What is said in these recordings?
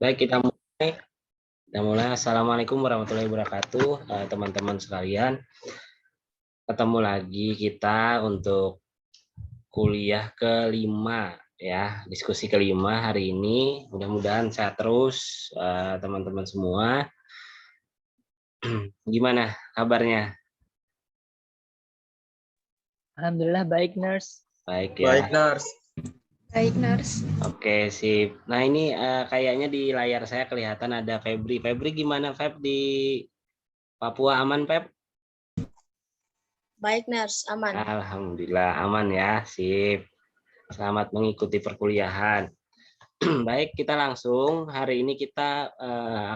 Baik, kita mulai. Assalamualaikum warahmatullahi wabarakatuh, teman-teman sekalian. Ketemu lagi kita untuk kuliah kelima, ya, diskusi kelima hari ini. Mudah-mudahan sehat terus, teman-teman semua. Gimana kabarnya? Alhamdulillah baik, Nurse. Baik ya. Baik, Nars. Baik, Nars. Oke, sip. Nah, ini kayaknya di layar saya kelihatan ada Febri. Febri gimana, Feb, di Papua aman, Feb? Baik, Nars. Aman. Alhamdulillah aman ya, sip. Selamat mengikuti perkuliahan. Baik, kita langsung. Hari ini kita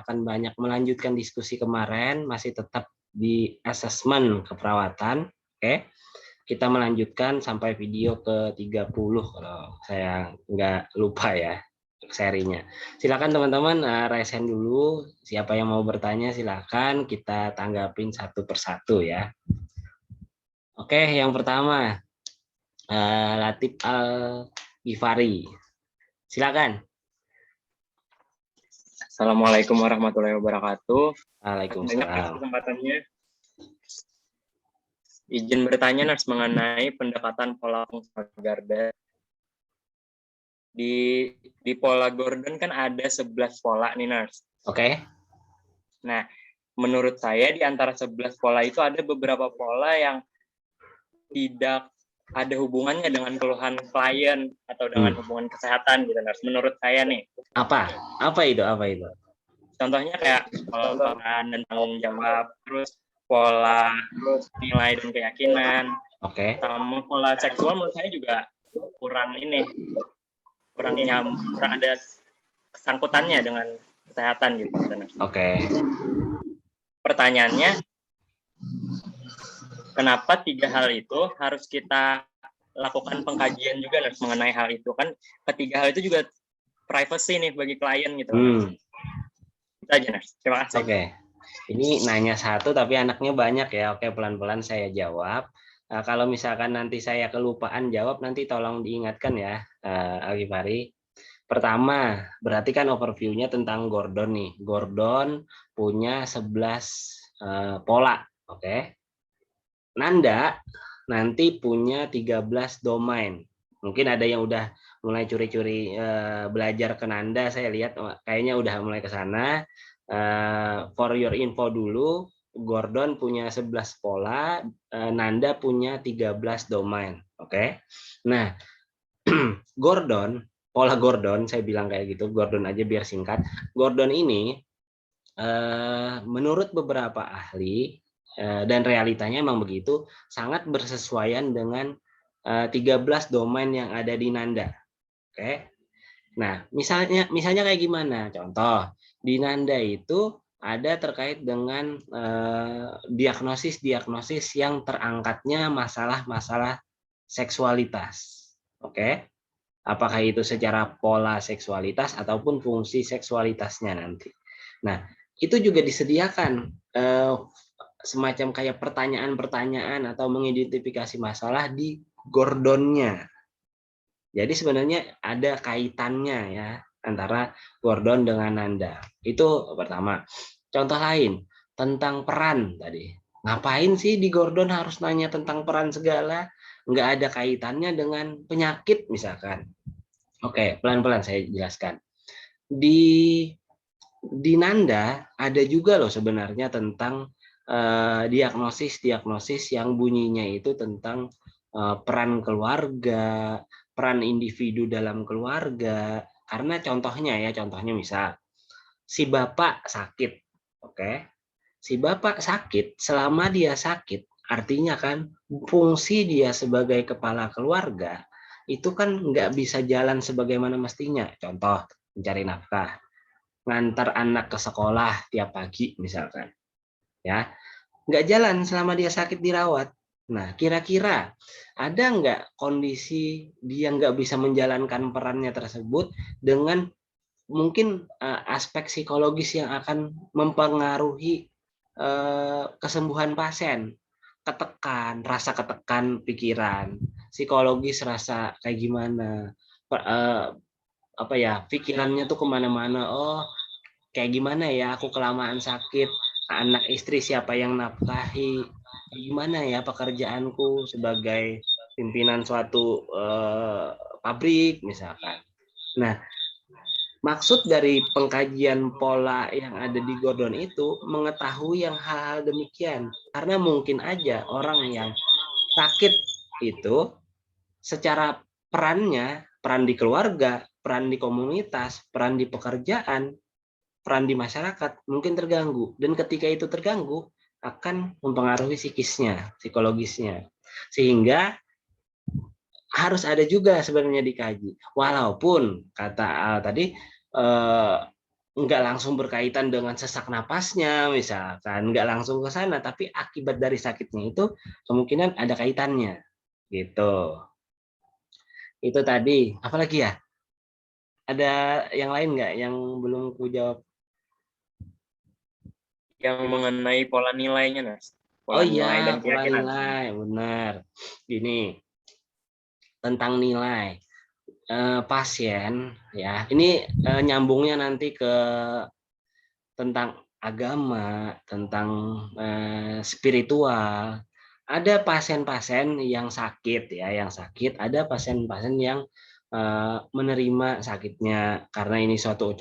akan banyak melanjutkan diskusi kemarin, masih tetap di asesmen keperawatan. Oke, kita melanjutkan sampai video ke-30 kalau saya nggak lupa ya serinya. Silakan teman-teman raise hand dulu. Siapa yang mau bertanya silakan, kita tanggapin satu persatu ya. Oke, yang pertama Latif Al-Ghifari. Silakan. Assalamualaikum warahmatullahi wabarakatuh. Waalaikumsalam. Kesempatannya. Izin bertanya, Nars, mengenai pendekatan pola fungsional Garda. Di pola Gordon kan ada 11 pola nih, Nars. Oke. Nah, menurut saya di antara 11 pola itu ada beberapa pola yang tidak ada hubungannya dengan keluhan klien atau dengan hubungan kesehatan gitu, Nars. Menurut saya nih. Apa itu? Contohnya kayak pola peran dan tanggung jawab, terus pola nilai dan keyakinan. Oke. Sama pola seksual menurut saya juga kurang ada kesangkutannya dengan kesehatan gitu. Oke. Pertanyaannya, kenapa 3 hal itu harus kita lakukan pengkajian juga, Nars, mengenai hal itu? Kan ketiga hal itu juga privacy nih bagi klien gitu. Itu aja, Nars. Terima kasih. Oke. Ini nanya satu tapi anaknya banyak ya. Oke, pelan-pelan saya jawab. Kalau misalkan nanti saya kelupaan jawab, nanti tolong diingatkan ya, Al-Ghifari. Pertama, berarti kan overview-nya tentang Gordon nih. Gordon punya 11 pola. Oke. Nanda nanti punya 13 domain. Mungkin ada yang udah mulai curi-curi belajar ke Nanda, saya lihat kayaknya udah mulai ke sana. For your info dulu, Gordon punya 11 pola, Nanda punya 13 domain. Oke. Nah, pola Gordon, saya bilang kayak gitu, Gordon aja biar singkat. Gordon ini menurut beberapa ahli dan realitanya emang begitu, sangat bersesuaian dengan 13 domain yang ada di Nanda. Oke. Nah, misalnya kayak gimana? Contoh, di Nanda itu ada terkait dengan diagnosis yang terangkatnya masalah-masalah seksualitas. Oke. Apakah itu secara pola seksualitas ataupun fungsi seksualitasnya nanti. Nah, itu juga disediakan semacam kayak pertanyaan-pertanyaan atau mengidentifikasi masalah di Gordonnya. Jadi sebenarnya ada kaitannya ya antara Gordon dengan Nanda. Itu pertama. Contoh lain tentang peran tadi. Ngapain sih di Gordon harus nanya tentang peran segala? Nggak ada kaitannya dengan penyakit misalkan. Oke, pelan-pelan saya jelaskan. Di Nanda ada juga loh sebenarnya tentang diagnosis yang bunyinya itu tentang peran keluarga, peran individu dalam keluarga. Karena contohnya misal si bapak sakit, oke? Si bapak sakit, selama dia sakit, artinya kan fungsi dia sebagai kepala keluarga itu kan nggak bisa jalan sebagaimana mestinya. Contoh, mencari nafkah, ngantar anak ke sekolah tiap pagi misalkan, ya nggak jalan selama dia sakit dirawat. Nah, kira-kira ada nggak kondisi dia nggak bisa menjalankan perannya tersebut dengan mungkin aspek psikologis yang akan mempengaruhi kesembuhan pasien, rasa ketekan pikiran, psikologis rasa kayak gimana, apa ya, pikirannya tuh kemana-mana. Oh, kayak gimana ya aku kelamaan sakit, anak istri siapa yang nafkahi, gimana ya pekerjaanku sebagai pimpinan suatu pabrik misalkan. Nah, maksud dari pengkajian pola yang ada di Gordon itu mengetahui yang hal-hal demikian, karena mungkin aja orang yang sakit itu secara peran di keluarga, peran di komunitas, peran di pekerjaan, peran di masyarakat mungkin terganggu, dan ketika itu terganggu akan mempengaruhi psikisnya, psikologisnya, sehingga harus ada juga sebenarnya dikaji, walaupun kata Al tadi nggak langsung berkaitan dengan sesak napasnya misalkan, nggak langsung ke sana, tapi akibat dari sakitnya itu kemungkinan ada kaitannya gitu. Itu tadi, apalagi ya, ada yang lain nggak yang belum ku jawab? Yang mengenai pola nilainya, Nas. Oh Pola nilai iya, dan pola keyakinan. nilai, benar. Gini, tentang nilai pasien, ya. Ini nyambungnya nanti ke tentang agama, tentang spiritual. Ada pasien-pasien yang sakit, ya, yang sakit. Ada pasien-pasien yang menerima sakitnya karena ini suatu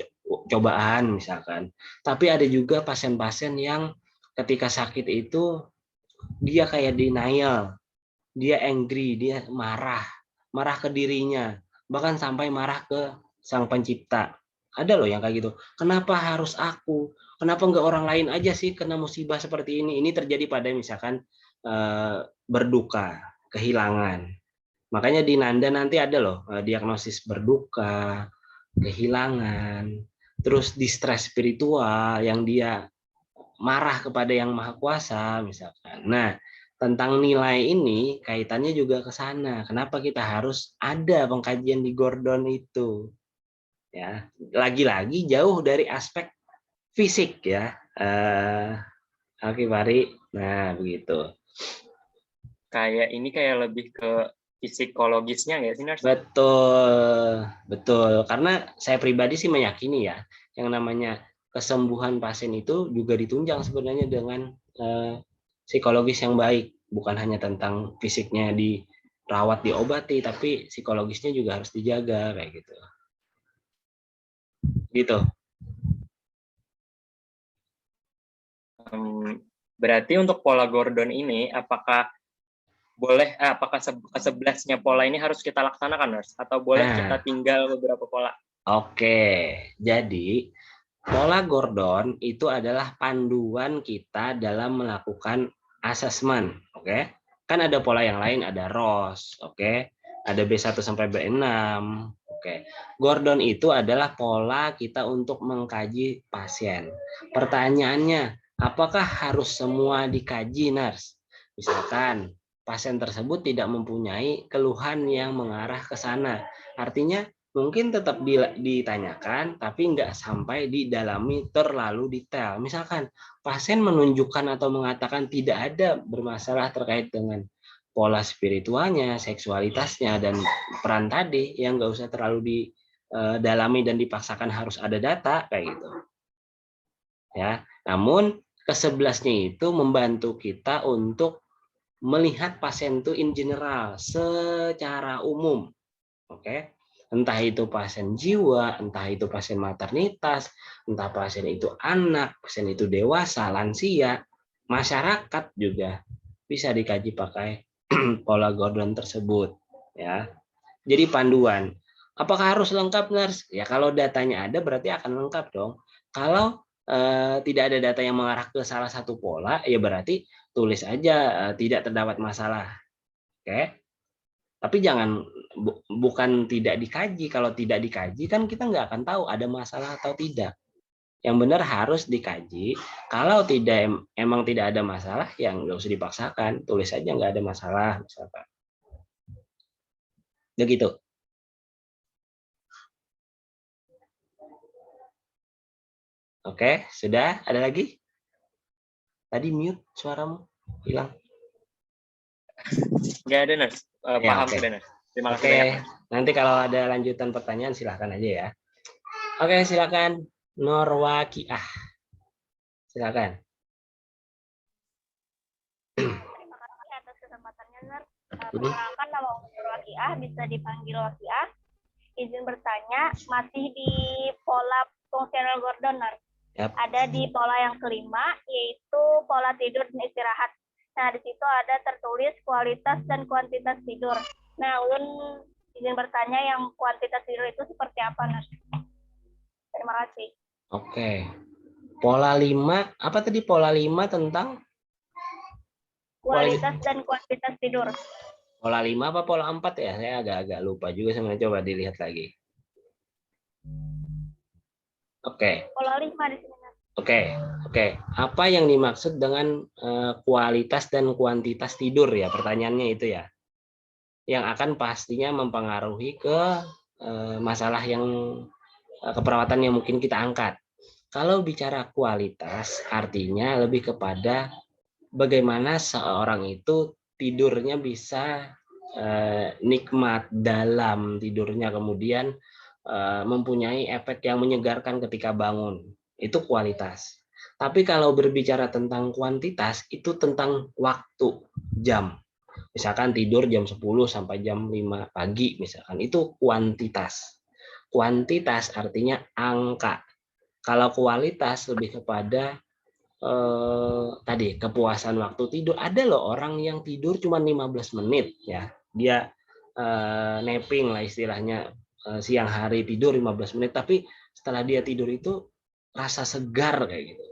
cobaan, misalkan. Tapi ada juga pasien-pasien yang ketika sakit itu dia kayak denial, dia angry, dia marah ke dirinya, bahkan sampai marah ke sang pencipta. Ada loh yang kayak gitu. Kenapa harus aku? Kenapa nggak orang lain aja sih kena musibah seperti ini? Ini terjadi pada misalkan berduka, kehilangan. Makanya di Nanda nanti ada loh diagnosis berduka, kehilangan, terus distress spiritual yang dia marah kepada yang maha kuasa misalkan. Nah, tentang nilai ini kaitannya juga ke sana. Kenapa kita harus ada pengkajian di Gordon itu? Ya, lagi-lagi jauh dari aspek fisik ya. Oke, Bari. Nah, begitu. Kayak lebih ke psikologisnya nggak sih, Nas? Betul, betul. Karena saya pribadi sih meyakini ya, yang namanya kesembuhan pasien itu juga ditunjang sebenarnya dengan psikologis yang baik. Bukan hanya tentang fisiknya dirawat, diobati, tapi psikologisnya juga harus dijaga kayak gitu. Gitu. Berarti untuk pola Gordon ini, apakah ke-11-nya pola ini harus kita laksanakan, Nurse? Atau boleh kita tinggal beberapa pola? Oke, jadi pola Gordon itu adalah panduan kita dalam melakukan asesmen. Oke, kan ada pola yang lain, ada ROS, oke, ada B1 sampai B6. Oke, Gordon itu adalah pola kita untuk mengkaji pasien. Pertanyaannya, apakah harus semua dikaji, Nurse? Misalkan pasien tersebut tidak mempunyai keluhan yang mengarah ke sana. Artinya mungkin tetap ditanyakan, tapi nggak sampai didalami terlalu detail. Misalkan pasien menunjukkan atau mengatakan tidak ada bermasalah terkait dengan pola spiritualnya, seksualitasnya, dan peran tadi, yang nggak usah terlalu didalami dan dipaksakan harus ada data kayak gitu. Ya, namun ke-11-nya itu membantu kita untuk melihat pasien itu in general, secara umum. Oke, entah itu pasien jiwa, entah itu pasien maternitas, entah pasien itu anak, pasien itu dewasa, lansia, masyarakat juga bisa dikaji pakai pola Gordon tersebut, ya. Jadi panduan. Apakah harus lengkap, Nars? Ya kalau datanya ada berarti akan lengkap dong. Kalau tidak ada data yang mengarah ke salah satu pola, ya berarti tulis aja tidak terdapat masalah. Oke. Tapi jangan bukan tidak dikaji. Kalau tidak dikaji kan kita nggak akan tahu ada masalah atau tidak. Yang benar harus dikaji. Kalau emang tidak ada masalah, yang nggak usah dipaksakan. Tulis aja nggak ada masalah, misalkan. Begitu. Oke, sudah? Ada lagi? Tadi mute suaramu hilang. Nggak ada, Nurse. Ya, Paham oke. sudah, Nurse. Terima kasih Oke, banyak. Mas. nanti kalau ada lanjutan pertanyaan silahkan aja ya. Oke, silakan Norwakiah. Silakan. Terima kasih atas kesempatannya, Nur. Hmm. Perkenalkan, nama Umur Wakiah, bisa dipanggil Wakiah. Izin bertanya, masih di pola fungsional Gordon, Nur. Yap. Ada di pola yang kelima, yaitu pola tidur dan istirahat. Nah, di situ ada tertulis kualitas dan kuantitas tidur. Nah, Ulun izin bertanya yang kuantitas tidur itu seperti apa, Nur? Terima kasih. Oke. Pola 5, apa tadi pola 5 tentang Kualitas dan kuantitas tidur. pola 5 apa pola 4 ya? Saya agak-agak lupa juga sebenarnya, coba dilihat lagi. Oke. Pola 5 di sini, Nur. Oke. Apa yang dimaksud dengan kualitas dan kuantitas tidur ya? Pertanyaannya itu ya. Yang akan pastinya mempengaruhi ke masalah yang keperawatan yang mungkin kita angkat. Kalau bicara kualitas, artinya lebih kepada bagaimana seorang itu tidurnya bisa nikmat dalam tidurnya, kemudian mempunyai efek yang menyegarkan ketika bangun. Itu kualitas. Tapi kalau berbicara tentang kuantitas, itu tentang waktu, jam. Misalkan tidur jam 10 sampai jam 5 pagi, misalkan. Itu kuantitas. Kuantitas artinya angka. Kalau kualitas lebih kepada tadi kepuasan waktu tidur. Ada loh orang yang tidur cuma 15 menit ya. Dia napping lah istilahnya, siang hari tidur 15 menit, tapi setelah dia tidur itu rasa segar kayak gitu.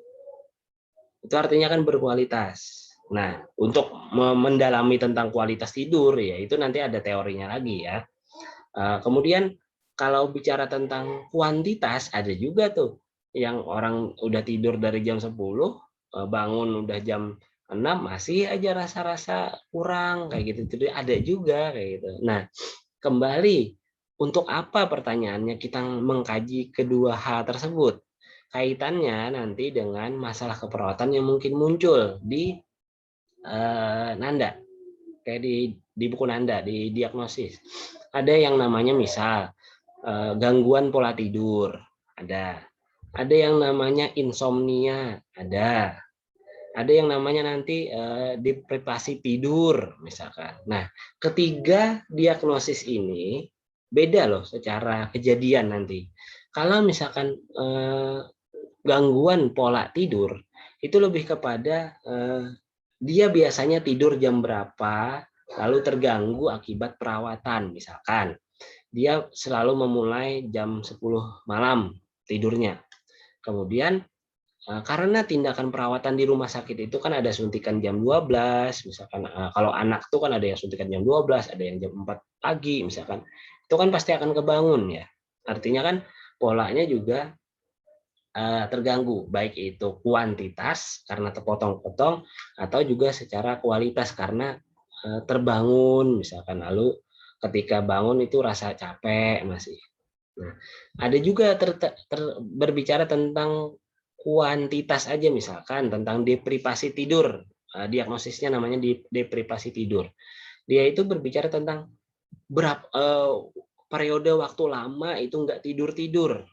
Itu artinya kan berkualitas. Nah, untuk mendalami tentang kualitas tidur ya itu nanti ada teorinya lagi ya. Kemudian kalau bicara tentang kuantitas, ada juga tuh yang orang udah tidur dari jam 10, bangun udah jam 6 masih aja rasa-rasa kurang kayak gitu. Jadi ada juga kayak gitu. Nah, kembali untuk apa pertanyaannya kita mengkaji kedua hal tersebut? Kaitannya nanti dengan masalah keperawatan yang mungkin muncul di Nanda, kayak di buku Nanda, di diagnosis. Ada yang namanya misal gangguan pola tidur, ada yang namanya insomnia, ada yang namanya nanti deprivasi tidur misalkan. Nah, ketiga diagnosis ini beda loh secara kejadian nanti. Kalau misalkan gangguan pola tidur itu lebih kepada dia biasanya tidur jam berapa, lalu terganggu akibat perawatan misalkan. Dia selalu memulai jam 10 malam tidurnya. Kemudian karena tindakan perawatan di rumah sakit itu kan ada suntikan jam 12, misalkan kalau anak tuh kan ada yang suntikan jam 12, ada yang jam 4 pagi misalkan. Itu kan pasti akan kebangun ya. Artinya kan polanya juga terganggu, baik itu kuantitas karena terpotong-potong atau juga secara kualitas karena terbangun misalkan, lalu ketika bangun itu rasa capek masih. Nah, ada juga berbicara tentang kuantitas aja misalkan tentang deprivasi tidur. Diagnosisnya namanya deprivasi tidur. Dia itu berbicara tentang berapa periode waktu lama itu nggak tidur.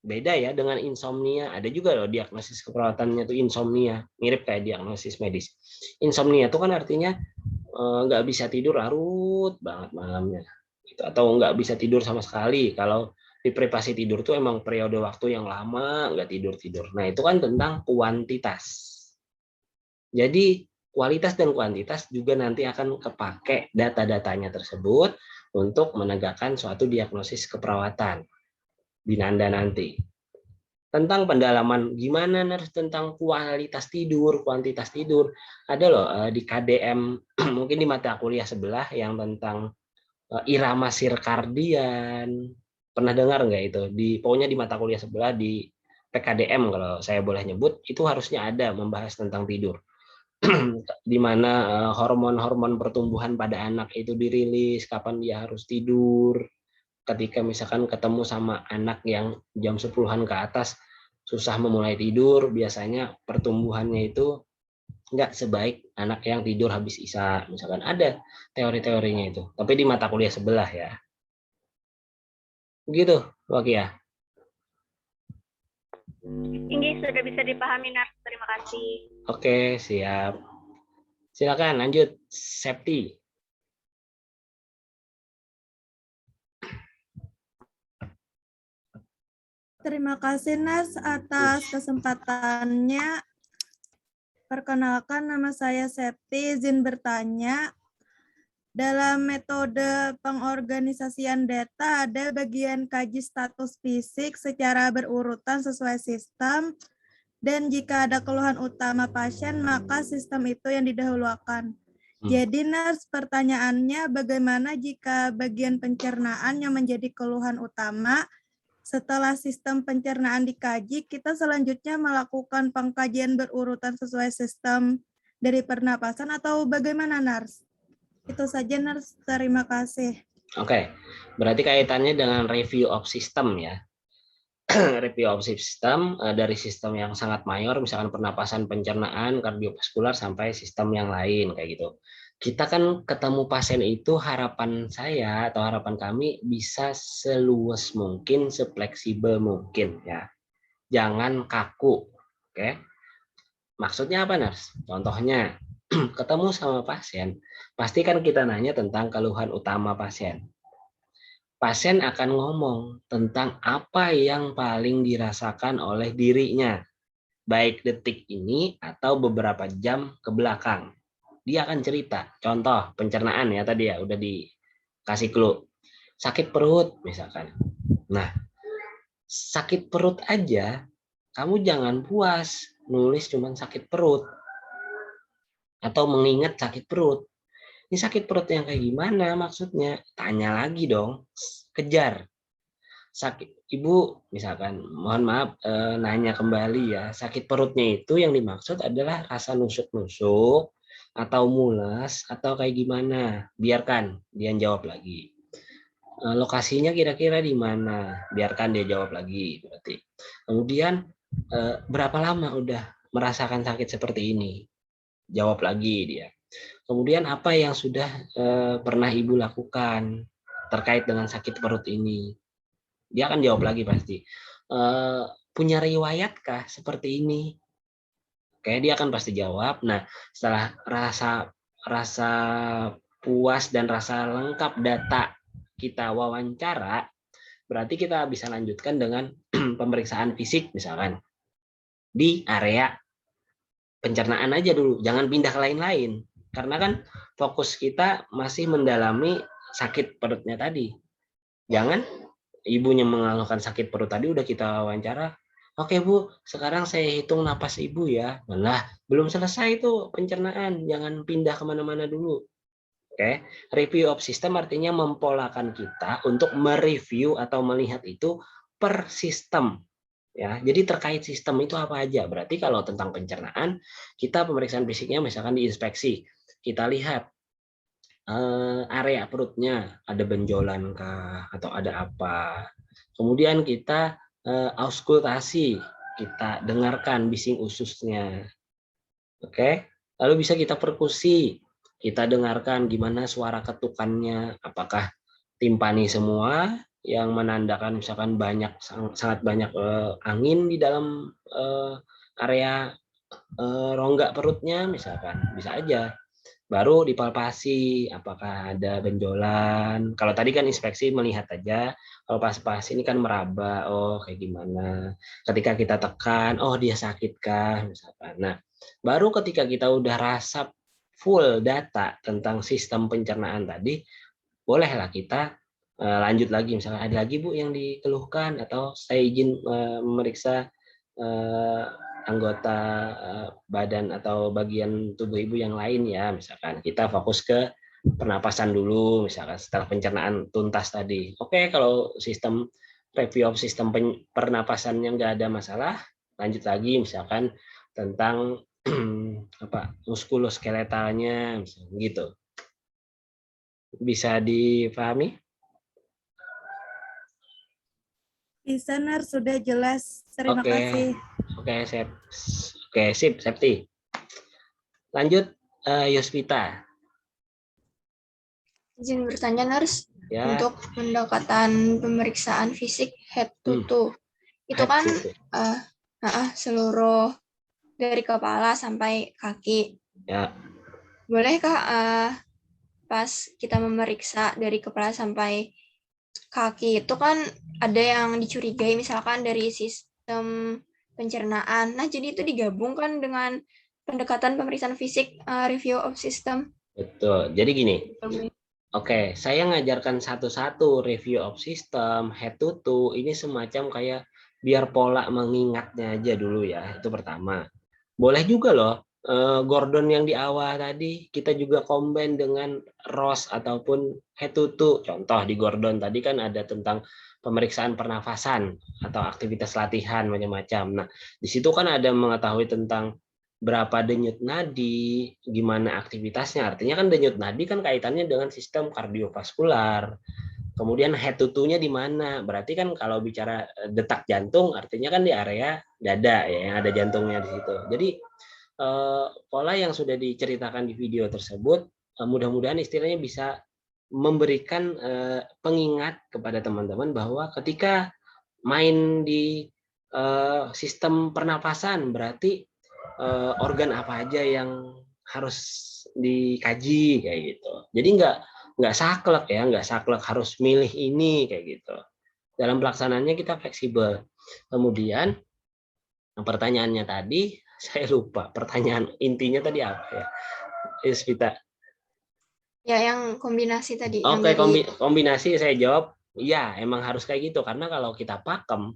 Beda ya dengan insomnia. Ada juga loh diagnosis keperawatannya itu insomnia, mirip kayak diagnosis medis. Insomnia itu kan artinya nggak bisa tidur larut banget malamnya, atau nggak bisa tidur sama sekali. Kalau deprivasi tidur itu emang periode waktu yang lama nggak tidur. Nah itu kan tentang kuantitas. Jadi kualitas dan kuantitas juga nanti akan kepake data-datanya tersebut untuk menegakkan suatu diagnosis keperawatan di Nanda nanti. Tentang pendalaman gimana tentang kualitas tidur, kuantitas tidur, ada loh di KDM mungkin di mata kuliah sebelah yang tentang irama sirkadian. Pernah dengar nggak itu? Pokoknya di mata kuliah sebelah di PKDM kalau saya boleh nyebut, itu harusnya ada membahas tentang tidur. Di mana hormon-hormon pertumbuhan pada anak itu dirilis, kapan dia harus tidur. Ketika misalkan ketemu sama anak yang jam 10-an ke atas susah memulai tidur, biasanya pertumbuhannya itu nggak sebaik anak yang tidur habis isya. Misalkan ada teori-teorinya itu. Tapi di mata kuliah sebelah ya. Begitu, Wakia. Tinggi sudah bisa dipahami, Nars. Terima kasih. Oke, siap. Silakan lanjut, Septi. Terima kasih Nas atas kesempatannya. Perkenalkan nama saya Septi, izin bertanya. Dalam metode pengorganisasian data ada bagian kaji status fisik secara berurutan sesuai sistem, dan jika ada keluhan utama pasien maka sistem itu yang didahulukan. Jadi Nas, pertanyaannya bagaimana jika bagian pencernaan yang menjadi keluhan utama? Setelah sistem pencernaan dikaji, kita selanjutnya melakukan pengkajian berurutan sesuai sistem dari pernapasan atau bagaimana, Nars? Itu saja, Nars. Terima kasih. Oke, berarti kaitannya dengan review of system ya. Review of system dari sistem yang sangat mayor, misalkan pernapasan, pencernaan, kardiovaskular, sampai sistem yang lain kayak gitu. Kita kan ketemu pasien itu, harapan saya atau harapan kami bisa seluas mungkin, sefleksibel mungkin ya. Jangan kaku. Oke. Maksudnya apa, Nars? Contohnya, ketemu sama pasien, pasti kan kita nanya tentang keluhan utama pasien. Pasien akan ngomong tentang apa yang paling dirasakan oleh dirinya, baik detik ini atau beberapa jam ke belakang. Dia akan cerita, contoh pencernaan ya tadi ya, udah dikasih clue. Sakit perut misalkan. Nah, sakit perut aja, kamu jangan puas nulis cuman sakit perut. Atau mengingat sakit perut. Ini sakit perut yang kayak gimana maksudnya? Tanya lagi dong, kejar. Sakit ibu misalkan, mohon maaf nanya kembali ya, sakit perutnya itu yang dimaksud adalah rasa nusuk-nusuk atau mules atau kayak gimana? Biarkan dia jawab lagi. Lokasinya kira-kira di mana? Biarkan dia jawab lagi berarti. Kemudian berapa lama udah merasakan sakit seperti ini? Jawab lagi dia. Kemudian apa yang sudah pernah ibu lakukan terkait dengan sakit perut ini? Dia akan jawab lagi pasti. Punya riwayatkah seperti ini? Oke, dia akan pasti jawab. Nah, setelah rasa puas dan rasa lengkap data kita wawancara, berarti kita bisa lanjutkan dengan pemeriksaan fisik misalkan di area pencernaan aja dulu, jangan pindah ke lain-lain. Karena kan fokus kita masih mendalami sakit perutnya tadi. Jangan ibunya mengeluhkan sakit perut tadi udah kita wawancara. Oke Bu, sekarang saya hitung napas ibu ya. Nah, belum selesai itu pencernaan, jangan pindah kemana-mana dulu. Oke, review of system artinya mempolakan kita untuk mereview atau melihat itu per sistem. Ya, jadi terkait sistem itu apa aja? Berarti kalau tentang pencernaan, kita pemeriksaan fisiknya misalkan diinspeksi, kita lihat area perutnya ada benjolan kah atau ada apa. Kemudian kita auskultasi, kita dengarkan bising ususnya. Oke, lalu bisa kita perkusi, kita dengarkan gimana suara ketukannya, apakah timpani semua yang menandakan misalkan sangat banyak angin di dalam area rongga perutnya misalkan, bisa aja. Baru dipalpasi apakah ada benjolan. Kalau tadi kan inspeksi melihat aja, kalau palpasi ini kan meraba, oh kayak gimana. Ketika kita tekan, oh dia sakit kah misalkan. Nah, baru ketika kita udah rasap full data tentang sistem pencernaan tadi, bolehlah kita lanjut lagi, misalnya ada lagi Bu yang dikeluhkan, atau saya izin memeriksa anggota badan atau bagian tubuh ibu yang lain ya, misalkan kita fokus ke pernapasan dulu misalkan setelah pencernaan tuntas tadi. Oke, kalau sistem review of sistem pernapasannya nggak ada masalah, lanjut lagi misalkan tentang apa muskuloskeletalnya misalnya gitu. Bisa dipahami? Bisa, Nars. Sudah jelas. Terima kasih. Oke, sip, Septi. Lanjut, Yospita. Izin bertanya, Nurse. Ya, Untuk pendekatan pemeriksaan fisik head to toe, itu head kan to toe. seluruh dari kepala sampai kaki. Ya, Bolehkah pas kita memeriksa dari kepala sampai kaki itu kan ada yang dicurigai misalkan dari sistem pencernaan. Nah, jadi itu digabungkan dengan pendekatan pemeriksaan fisik review of system. betul. Jadi gini. Oke, saya ngajarkan satu-satu review of system, head to toe, ini semacam kayak biar pola mengingatnya aja dulu ya, itu pertama. Boleh juga loh, Gordon yang di awal tadi, kita juga combine dengan Ross ataupun head to toe. Contoh di Gordon tadi kan ada tentang pemeriksaan pernafasan atau aktivitas latihan macam-macam. Nah, di situ kan ada mengetahui tentang berapa denyut nadi, gimana aktivitasnya. Artinya kan denyut nadi kan kaitannya dengan sistem kardiovaskular. Kemudian head to toe-nya di mana? Berarti kan kalau bicara detak jantung, artinya kan di area dada ya, yang ada jantungnya di situ. Jadi pola yang sudah diceritakan di video tersebut, mudah-mudahan istilahnya bisa memberikan pengingat kepada teman-teman bahwa ketika main di sistem pernapasan, berarti organ apa aja yang harus dikaji kayak gitu. Jadi nggak saklek ya, nggak saklek harus milih ini kayak gitu. Dalam pelaksanaannya kita fleksibel. Kemudian pertanyaannya tadi saya lupa pertanyaan intinya tadi apa ya, Isvita? Ya, yang kombinasi tadi. Oke, yang dari kombinasi saya jawab, ya emang harus kayak gitu karena kalau kita pakem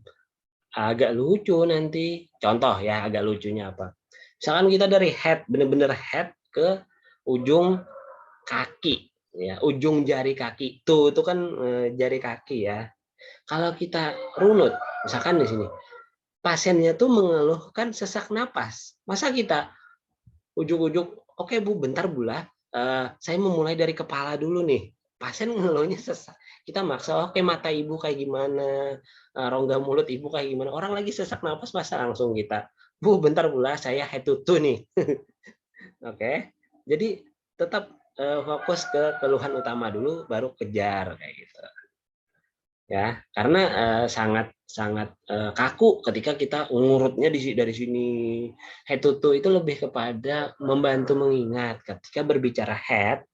agak lucu nanti. Contoh ya agak lucunya apa? Misalkan kita dari head, bener-bener head ke ujung kaki, ya ujung jari kaki. Tuh itu kan jari kaki ya. Kalau kita runut, misalkan di sini, pasiennya tuh mengeluhkan sesak napas. Masa kita ujuk-ujuk, oke Bu, bentar Bu lah, saya memulai dari kepala dulu nih. Pasien ngeluhnya sesak. Kita maksa, oke mata ibu kayak gimana, rongga mulut ibu kayak gimana. Orang lagi sesak napas, masa langsung kita, Bu, bentar Bu lah, saya head to toe nih. Oke, jadi tetap fokus ke keluhan utama dulu, baru kejar kayak gitu. Ya, karena sangat kaku ketika kita ngurutnya dari sini. Head to toe itu lebih kepada membantu mengingat ketika berbicara head,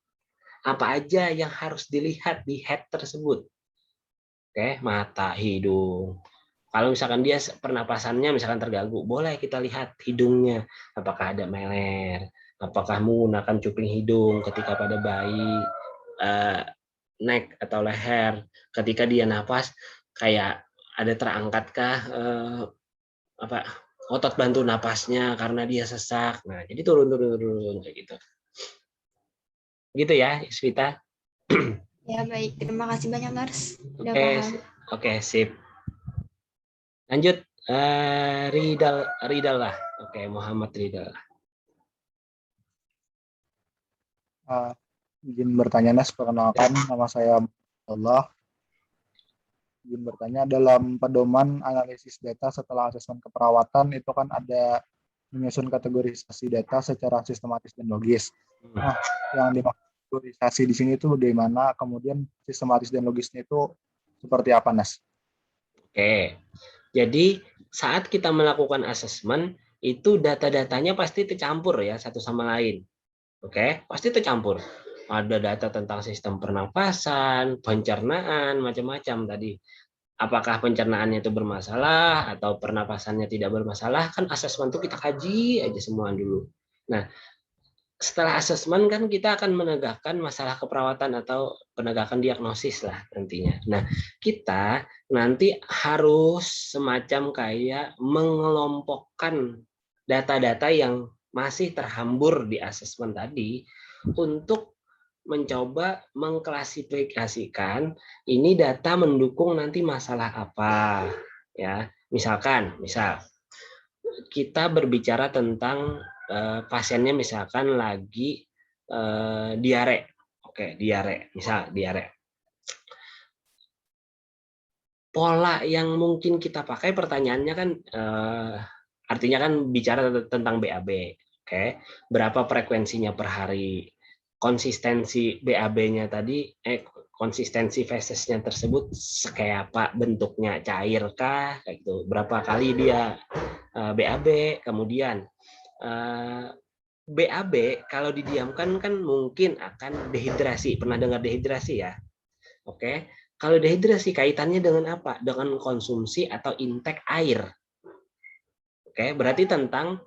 apa aja yang harus dilihat di head tersebut. Oke, mata, hidung. Kalau misalkan dia pernapasannya misalkan terganggu, boleh kita lihat hidungnya, apakah ada meler, apakah menggunakan cuping hidung ketika pada bayi, neck atau leher, ketika dia napas kayak ada terangkatkah otot bantu napasnya karena dia sesak. Nah, jadi turun kayak gitu. Gitu ya, Isvita. ya, baik. Terima kasih banyak, Nurse. Udah Oke, paham. oke, sip. Lanjut, Ridal lah. Oke, Muhammad Ridal. Izin bertanya, Nas, perkenalkan nama saya Allah. Izin bertanya, dalam pedoman analisis data setelah asesmen keperawatan itu kan ada menyusun kategorisasi data secara sistematis dan logis. Nah, yang dimaksud kategorisasi di sini itu bagaimana, kemudian sistematis dan logisnya itu seperti apa, Nas? Oke, jadi saat kita melakukan asesmen itu data-datanya pasti tercampur ya satu sama lain. Oke, pasti tercampur. Ada data tentang sistem pernapasan, pencernaan, macam-macam tadi. Apakah pencernaannya itu bermasalah atau pernapasannya tidak bermasalah, kan asesmen itu kita kaji aja semua dulu. Nah, setelah asesmen kan kita akan menegakkan masalah keperawatan atau penegakan diagnosis lah nantinya. Nah, kita nanti harus semacam kayak mengelompokkan data-data yang masih terhambur di asesmen tadi untuk mencoba mengklasifikasikan ini data mendukung nanti masalah apa ya. Misal kita berbicara tentang pasiennya misalkan lagi diare. Oke, diare. Misal diare. Pola yang mungkin kita pakai pertanyaannya kan artinya kan bicara tentang BAB. Oke, berapa frekuensinya per hari? Konsistensi BAB-nya tadi, konsistensi fesesnya tersebut kayak apa bentuknya, cair kah, kayak gitu. Berapa kali dia BAB, kemudian BAB kalau didiamkan kan mungkin akan dehidrasi. Pernah dengar dehidrasi ya? Oke. Kalau dehidrasi kaitannya dengan apa? Dengan konsumsi atau intake air. Oke, berarti tentang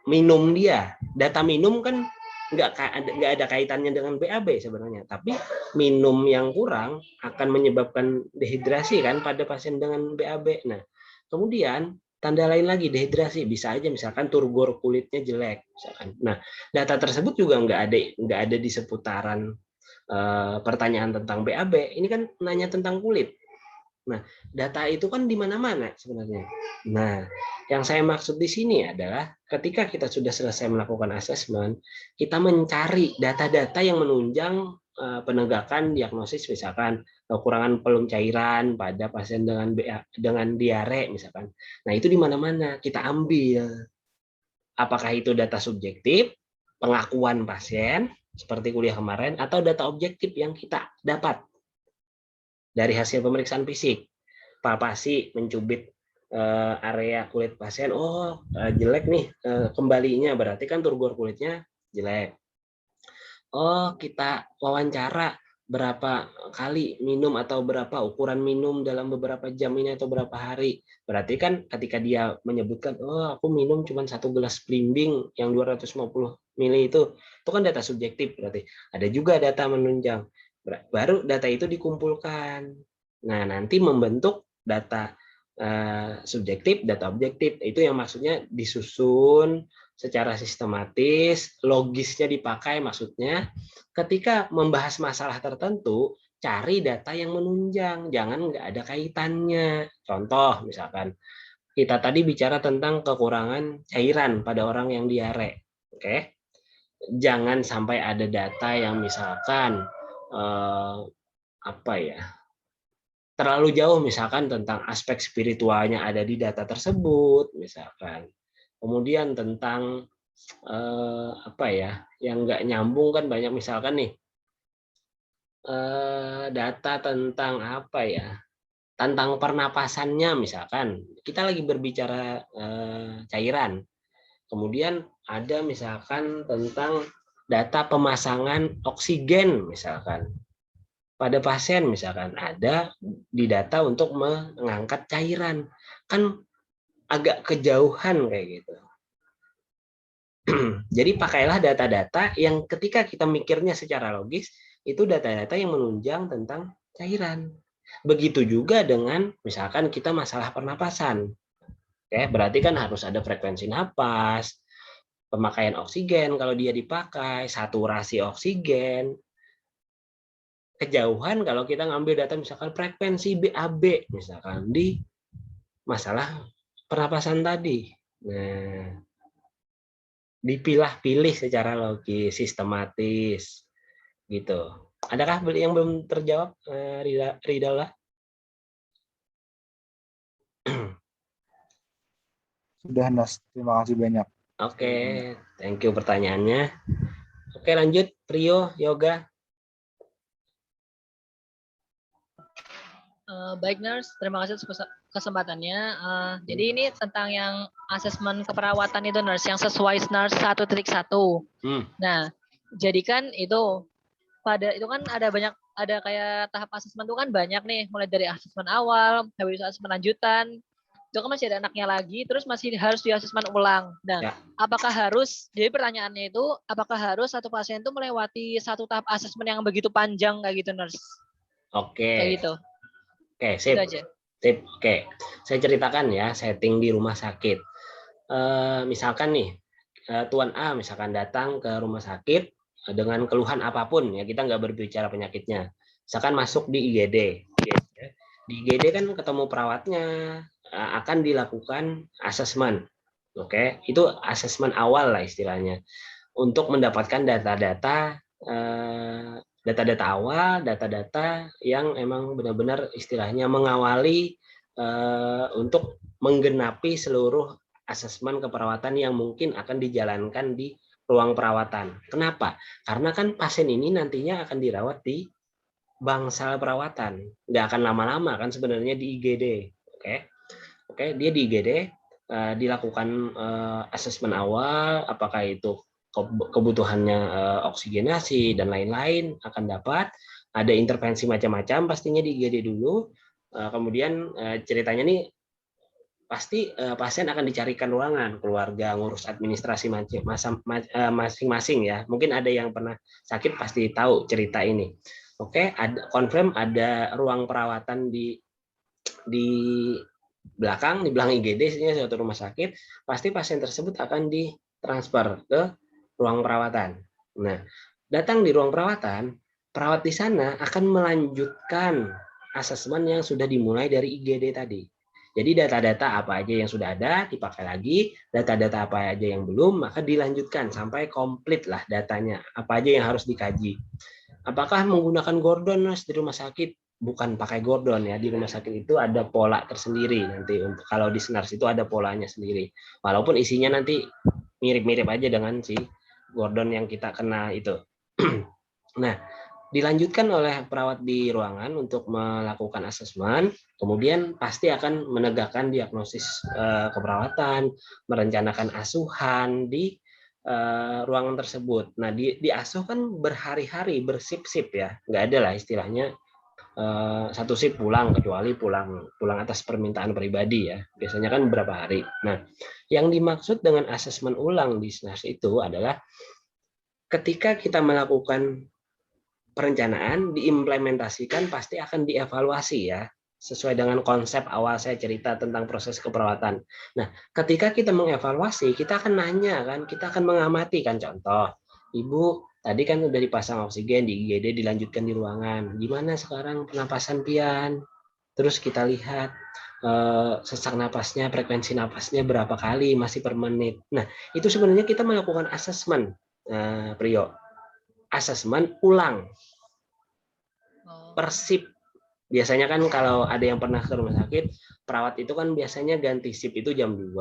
minum dia. Data minum kan nggak ada kaitannya dengan BAB sebenarnya, tapi minum yang kurang akan menyebabkan dehidrasi kan pada pasien dengan BAB. Nah, kemudian tanda lain lagi dehidrasi bisa aja misalkan turgor kulitnya jelek misalkan. Nah, data tersebut juga nggak ada di seputaran pertanyaan tentang BAB. Ini kan nanya tentang kulit. Nah, data itu kan di mana-mana sebenarnya. Nah, yang saya maksud di sini adalah ketika kita sudah selesai melakukan asesmen, kita mencari data-data yang menunjang penegakan diagnosis, misalkan kekurangan pelum cairan pada pasien dengan diare misalkan. Nah, itu di mana-mana kita ambil. Apakah itu data subjektif, pengakuan pasien seperti kuliah kemarin, atau data objektif yang kita dapat dari hasil pemeriksaan fisik, palpasi, mencubit area kulit pasien, jelek nih kembalinya, berarti kan turgor kulitnya jelek. Oh, kita wawancara berapa kali minum atau berapa ukuran minum dalam beberapa jam ini atau berapa hari. Berarti kan ketika dia menyebutkan, aku minum cuma 1 gelas belimbing yang 250 ml itu kan data subjektif, berarti ada juga data menunjang. Baru data itu dikumpulkan. Nah, nanti membentuk data subjektif, data objektif. Itu yang maksudnya disusun secara sistematis, logisnya dipakai, maksudnya ketika membahas masalah tertentu, cari data yang menunjang, jangan nggak ada kaitannya. Contoh, misalkan kita tadi bicara tentang kekurangan cairan pada orang yang diare. Oke? Jangan sampai ada data yang misalkan terlalu jauh misalkan tentang aspek spiritualnya ada di data tersebut misalkan. Kemudian tentang yang nggak nyambung kan banyak, misalkan nih data tentang tentang pernapasannya misalkan. Kita lagi berbicara cairan. Kemudian ada misalkan tentang data pemasangan oksigen misalkan. Pada pasien misalkan ada di data untuk mengangkat cairan. Kan agak kejauhan kayak gitu. Jadi pakailah data-data yang ketika kita mikirnya secara logis, itu data-data yang menunjang tentang cairan. Begitu juga dengan misalkan kita masalah pernapasan. Oke, berarti kan harus ada frekuensi napas, pemakaian oksigen kalau dia dipakai, saturasi oksigen. Kejauhan kalau kita ngambil data misalkan frekuensi BAB misalkan di masalah pernapasan tadi. Nah, dipilah-pilih secara logis, sistematis gitu. Adakah yang belum terjawab, Ridala? Sudah, Nas. Terima kasih banyak. Oke, thank you pertanyaannya. Oke, lanjut Rio, Yoga. Baik, Nurse. Terima kasih atas kesempatannya. Jadi ini tentang yang asesmen keperawatan itu, Nurse, yang sesuai Nurse 1.1. Nah, jadi kan itu kan ada kayak tahap asesmen itu kan banyak nih, mulai dari asesmen awal, habis asesmen lanjutan. Itu kan masih ada anaknya lagi, terus masih harus di asesmen ulang. Nah, apakah harus, jadi pertanyaannya itu, apakah harus satu pasien itu melewati satu tahap asesmen yang begitu panjang kayak gitu, Nurse? Oke. Kayak gitu. Oke, sip. Sip. Oke. Saya ceritakan ya setting di rumah sakit. Misalkan nih, Tuan A misalkan datang ke rumah sakit dengan keluhan apapun, ya kita nggak berbicara penyakitnya. Misalkan masuk di IGD. Di IGD kan ketemu perawatnya, akan dilakukan asesmen. Oke, itu asesmen awal lah istilahnya. Untuk mendapatkan data-data awal, data-data yang emang benar-benar istilahnya mengawali untuk menggenapi seluruh asesmen keperawatan yang mungkin akan dijalankan di ruang perawatan. Kenapa? Karena kan pasien ini nantinya akan dirawat di bangsal perawatan, nggak akan lama-lama kan sebenarnya di IGD. Oke, dia di IGD dilakukan asesmen awal, apakah itu kebutuhannya oksigenasi dan lain-lain akan dapat. Ada intervensi macam-macam pastinya di IGD dulu. Kemudian ceritanya nih pasti pasien akan dicarikan ruangan, keluarga ngurus administrasi masing-masing ya. Mungkin ada yang pernah sakit pasti tahu cerita ini. Oke, ada confirm ada ruang perawatan di belakang IGD-nya suatu rumah sakit, pasti pasien tersebut akan ditransfer ke ruang perawatan. Nah, datang di ruang perawatan, perawat di sana akan melanjutkan asesmen yang sudah dimulai dari IGD tadi. Jadi data-data apa aja yang sudah ada dipakai lagi, data-data apa aja yang belum maka dilanjutkan sampai komplit lah datanya. Apa aja yang harus dikaji. Apakah menggunakan Gordon di rumah sakit? Bukan pakai Gordon ya, di rumah sakit itu ada pola tersendiri nanti. Untuk kalau di SNARS itu ada polanya sendiri. Walaupun isinya nanti mirip-mirip aja dengan si Gordon yang kita kenal itu. Nah, dilanjutkan oleh perawat di ruangan untuk melakukan asesmen, kemudian pasti akan menegakkan diagnosis keperawatan, merencanakan asuhan di ruangan tersebut. Nah, di asuh kan berhari-hari, bersip-sip ya, nggak ada lah istilahnya satu sip pulang, kecuali pulang atas permintaan pribadi ya. Biasanya kan beberapa hari. Nah, yang dimaksud dengan asesmen ulang di SNARS itu adalah ketika kita melakukan perencanaan diimplementasikan pasti akan dievaluasi ya sesuai dengan konsep awal saya cerita tentang proses keperawatan. Nah, ketika kita mengevaluasi, kita akan nanya kan, kita akan mengamati kan, contoh, Ibu tadi kan udah dipasang oksigen di IGD, dilanjutkan di ruangan. Gimana sekarang pernapasan pian? Terus kita lihat sesak napasnya, frekuensi napasnya berapa kali, masih per menit. Nah, itu sebenarnya kita melakukan asesmen, Priyo. Asesmen ulang per sip. Biasanya kan kalau ada yang pernah ke rumah sakit, perawat itu kan biasanya ganti sip itu jam 2,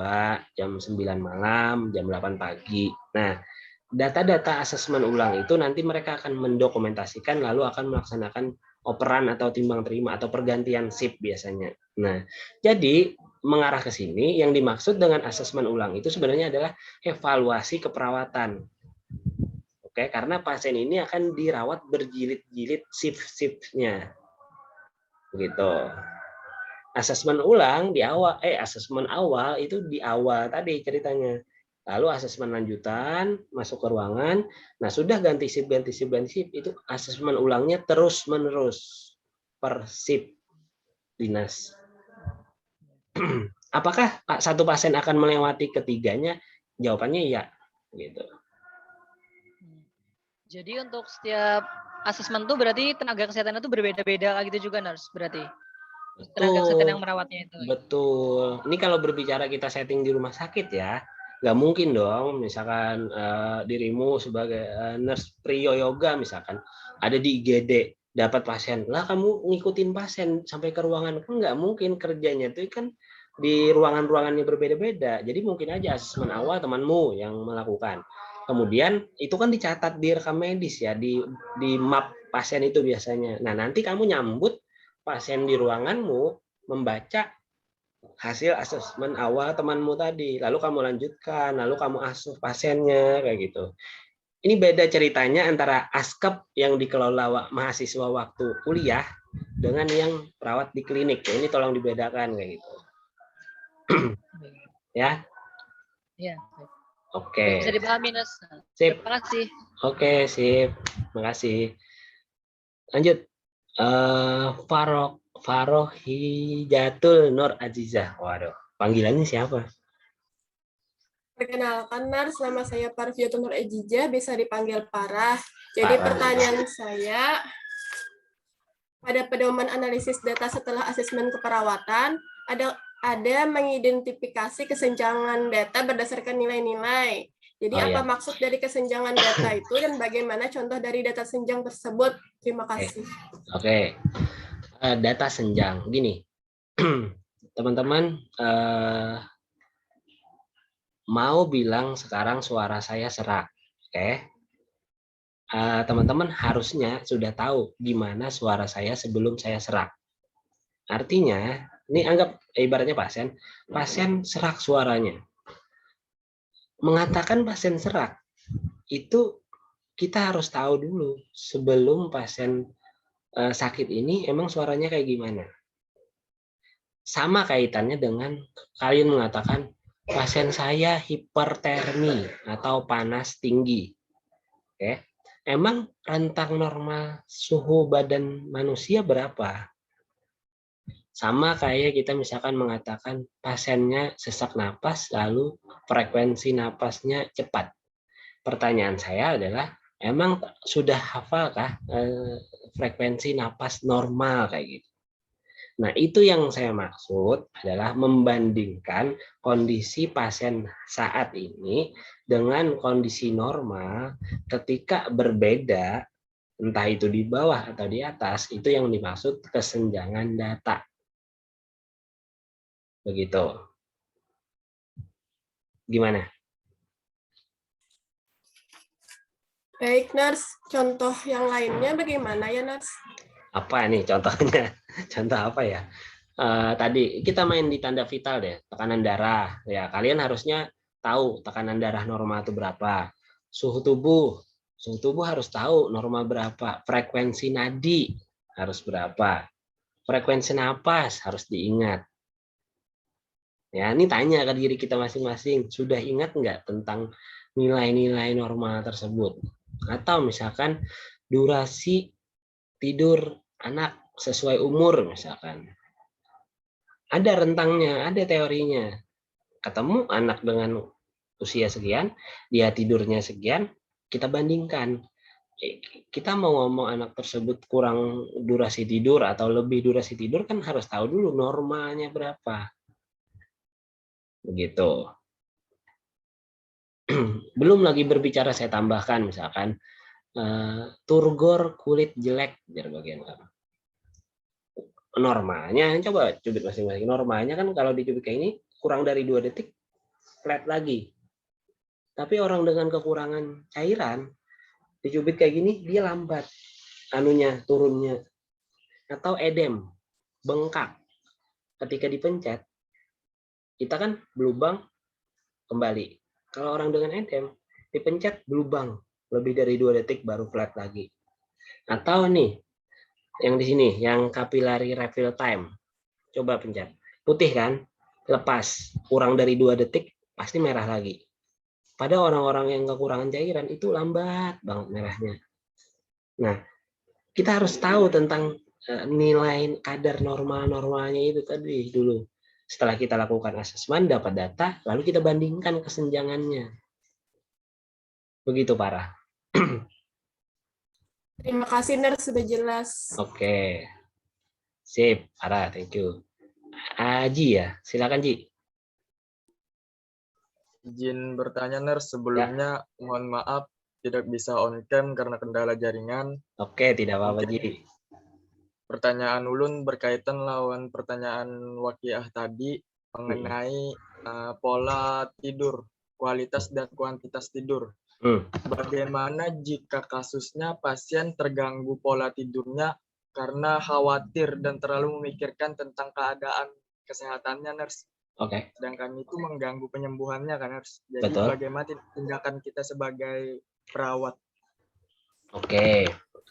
jam 9 malam, jam 8 pagi. Nah, data-data asesmen ulang itu nanti mereka akan mendokumentasikan lalu akan melaksanakan operan atau timbang terima atau pergantian sip biasanya. Nah, jadi mengarah ke sini yang dimaksud dengan asesmen ulang itu sebenarnya adalah evaluasi keperawatan. Oke, karena pasien ini akan dirawat berjilid-jilid shift-shiftnya. Begitu. Asesmen ulang di awal, asesmen awal itu di awal tadi ceritanya. Lalu asesmen lanjutan, masuk ke ruangan. Nah, sudah ganti shift itu asesmen ulangnya terus-menerus per shift dinas. Apakah satu pasien akan melewati ketiganya? Jawabannya iya, gitu. Jadi untuk setiap asesmen itu berarti tenaga kesehatan itu berbeda-beda gitu juga, Nurse, berarti? Tenaga kesehatan yang merawatnya itu. Betul. Ini kalau berbicara kita setting di rumah sakit ya, nggak mungkin dong misalkan dirimu sebagai nurse Priyo Yoga misalkan ada di IGD dapat pasien, lah kamu ngikutin pasien sampai ke ruangan, kan nggak mungkin, kerjanya itu kan di ruangan-ruangannya berbeda-beda. Jadi mungkin aja asesmen awal temanmu yang melakukan. Kemudian itu kan dicatat di rekam medis ya, di map pasien itu biasanya. Nah, nanti kamu nyambut pasien di ruanganmu membaca hasil asesmen awal temanmu tadi, lalu kamu lanjutkan, lalu kamu asuh pasiennya kayak gitu. Ini beda ceritanya antara askep yang dikelola mahasiswa waktu kuliah dengan yang perawat di klinik. Ini tolong dibedakan kayak gitu. Ya. Iya. Oke. Bisa dipahami, Nurse. Sip. Terima kasih. Oke, sip. Makasih. Lanjut. Farohijatul Nur Azizah. Waduh, panggilannya siapa? Perkenalkan, Nars, nama saya Parviatul Nur Azizah, bisa dipanggil Parah. Jadi pertanyaan saya, pada pedoman analisis data setelah asesmen keperawatan, ada mengidentifikasi kesenjangan data berdasarkan nilai-nilai. Jadi apa maksud dari kesenjangan data itu dan bagaimana contoh dari data senjang tersebut? Terima kasih. Oke. Data senjang. Gini, teman-teman, mau bilang sekarang suara saya serak. Oke. Teman-teman harusnya sudah tahu gimana suara saya sebelum saya serak. Artinya, ini anggap ibaratnya pasien serak suaranya. Mengatakan pasien serak, itu kita harus tahu dulu sebelum pasien sakit ini emang suaranya kayak gimana. Sama kaitannya dengan kalian mengatakan pasien saya hipertermi atau panas tinggi. Oke. Emang rentang normal suhu badan manusia berapa? Sama kayak kita misalkan mengatakan pasiennya sesak napas lalu frekuensi napasnya cepat. Pertanyaan saya adalah, emang sudah hafalkah frekuensi napas normal kayak gitu? Nah, itu yang saya maksud adalah membandingkan kondisi pasien saat ini dengan kondisi normal ketika berbeda, entah itu di bawah atau di atas, itu yang dimaksud kesenjangan data. Begitu. Gimana? Baik, Nurse. Contoh yang lainnya bagaimana ya, Nurse? Apa nih contohnya? Contoh apa ya? Tadi kita main di tanda vital deh, tekanan darah. Ya, kalian harusnya tahu tekanan darah normal itu berapa. Suhu tubuh harus tahu normal berapa. Frekuensi nadi harus berapa. Frekuensi napas harus diingat. Ya, ini tanya ke diri kita masing-masing, sudah ingat nggak tentang nilai-nilai normal tersebut? Atau misalkan durasi tidur anak sesuai umur misalkan. Ada rentangnya, ada teorinya. Ketemu anak dengan usia sekian, dia tidurnya sekian, kita bandingkan. Kita mau ngomong anak tersebut kurang durasi tidur atau lebih durasi tidur kan harus tahu dulu normalnya berapa. Begitu. Belum lagi berbicara saya tambahkan misalkan turgor kulit jelek biar bagian apa? Normalnya coba cubit masing-masing. Normalnya kan kalau dicubit kayak ini kurang dari 2 detik flat lagi. Tapi orang dengan kekurangan cairan dicubit kayak gini dia lambat anunya turunnya. Atau edem, bengkak. Ketika dipencet kita kan berlubang kembali. Kalau orang dengan edem, dipencet berlubang lebih dari 2 detik baru flat lagi. Atau nih, yang di sini, yang capillary refill time. Coba pencet. Putih kan? Lepas. Kurang dari 2 detik, pasti merah lagi. Pada orang-orang yang kekurangan cairan, itu lambat banget merahnya. Nah, kita harus tahu tentang nilai kadar normal-normalnya itu tadi dulu. Setelah kita lakukan asesmen, dapat data, lalu kita bandingkan kesenjangannya. Begitu, Parah. Terima kasih, Nurse, sudah jelas. Oke. Sip, Parah, thank you. Aji ya, silakan Ji. Izin bertanya, Nurse. Sebelumnya, mohon maaf tidak bisa on cam karena kendala jaringan. Oke, tidak apa-apa, Ji. Pertanyaan Ulun berkaitan lawan pertanyaan Wakiah tadi mengenai pola tidur, kualitas dan kuantitas tidur. Bagaimana jika kasusnya pasien terganggu pola tidurnya karena khawatir dan terlalu memikirkan tentang keadaan kesehatannya, Nurse? Oke. Sedangkan itu mengganggu penyembuhannya, kan, Nurse? Jadi Betul. bagaimana tindakan kita sebagai perawat? Oke.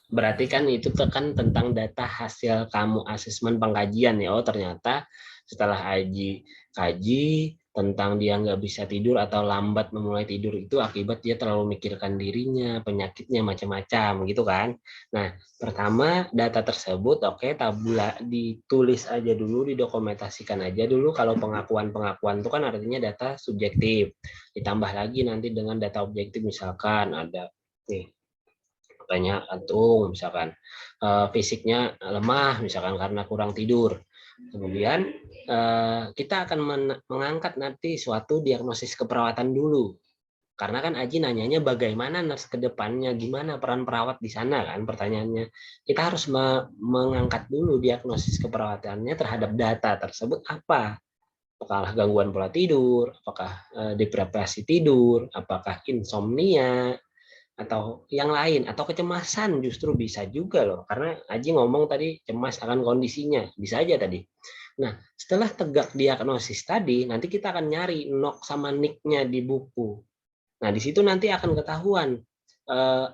Berarti kan itu kan tentang data hasil kamu asesmen pengkajian ya. Oh, ternyata setelah Aji kaji tentang dia nggak bisa tidur atau lambat memulai tidur itu akibat dia terlalu memikirkan dirinya, penyakitnya macam-macam gitu kan. Nah, pertama data tersebut tabula ditulis aja dulu, didokumentasikan aja dulu. Kalau pengakuan-pengakuan itu kan artinya data subjektif. Ditambah lagi nanti dengan data objektif, misalkan ada nih katanya kantung misalkan, fisiknya lemah misalkan karena kurang tidur. Kemudian kita akan mengangkat nanti suatu diagnosis keperawatan dulu. Karena kan Aji nanyanya bagaimana nurse ke depannya, gimana peran perawat di sana kan pertanyaannya. Kita harus mengangkat dulu diagnosis keperawatannya terhadap data tersebut apa. apakah gangguan pola tidur, apakah depresi tidur, apakah insomnia, atau yang lain, atau kecemasan justru bisa juga loh, karena Aji ngomong tadi cemas akan kondisinya, bisa aja tadi. Nah, setelah tegak diagnosis tadi, nanti kita akan nyari nok sama nicknya di buku. Nah, di situ nanti akan ketahuan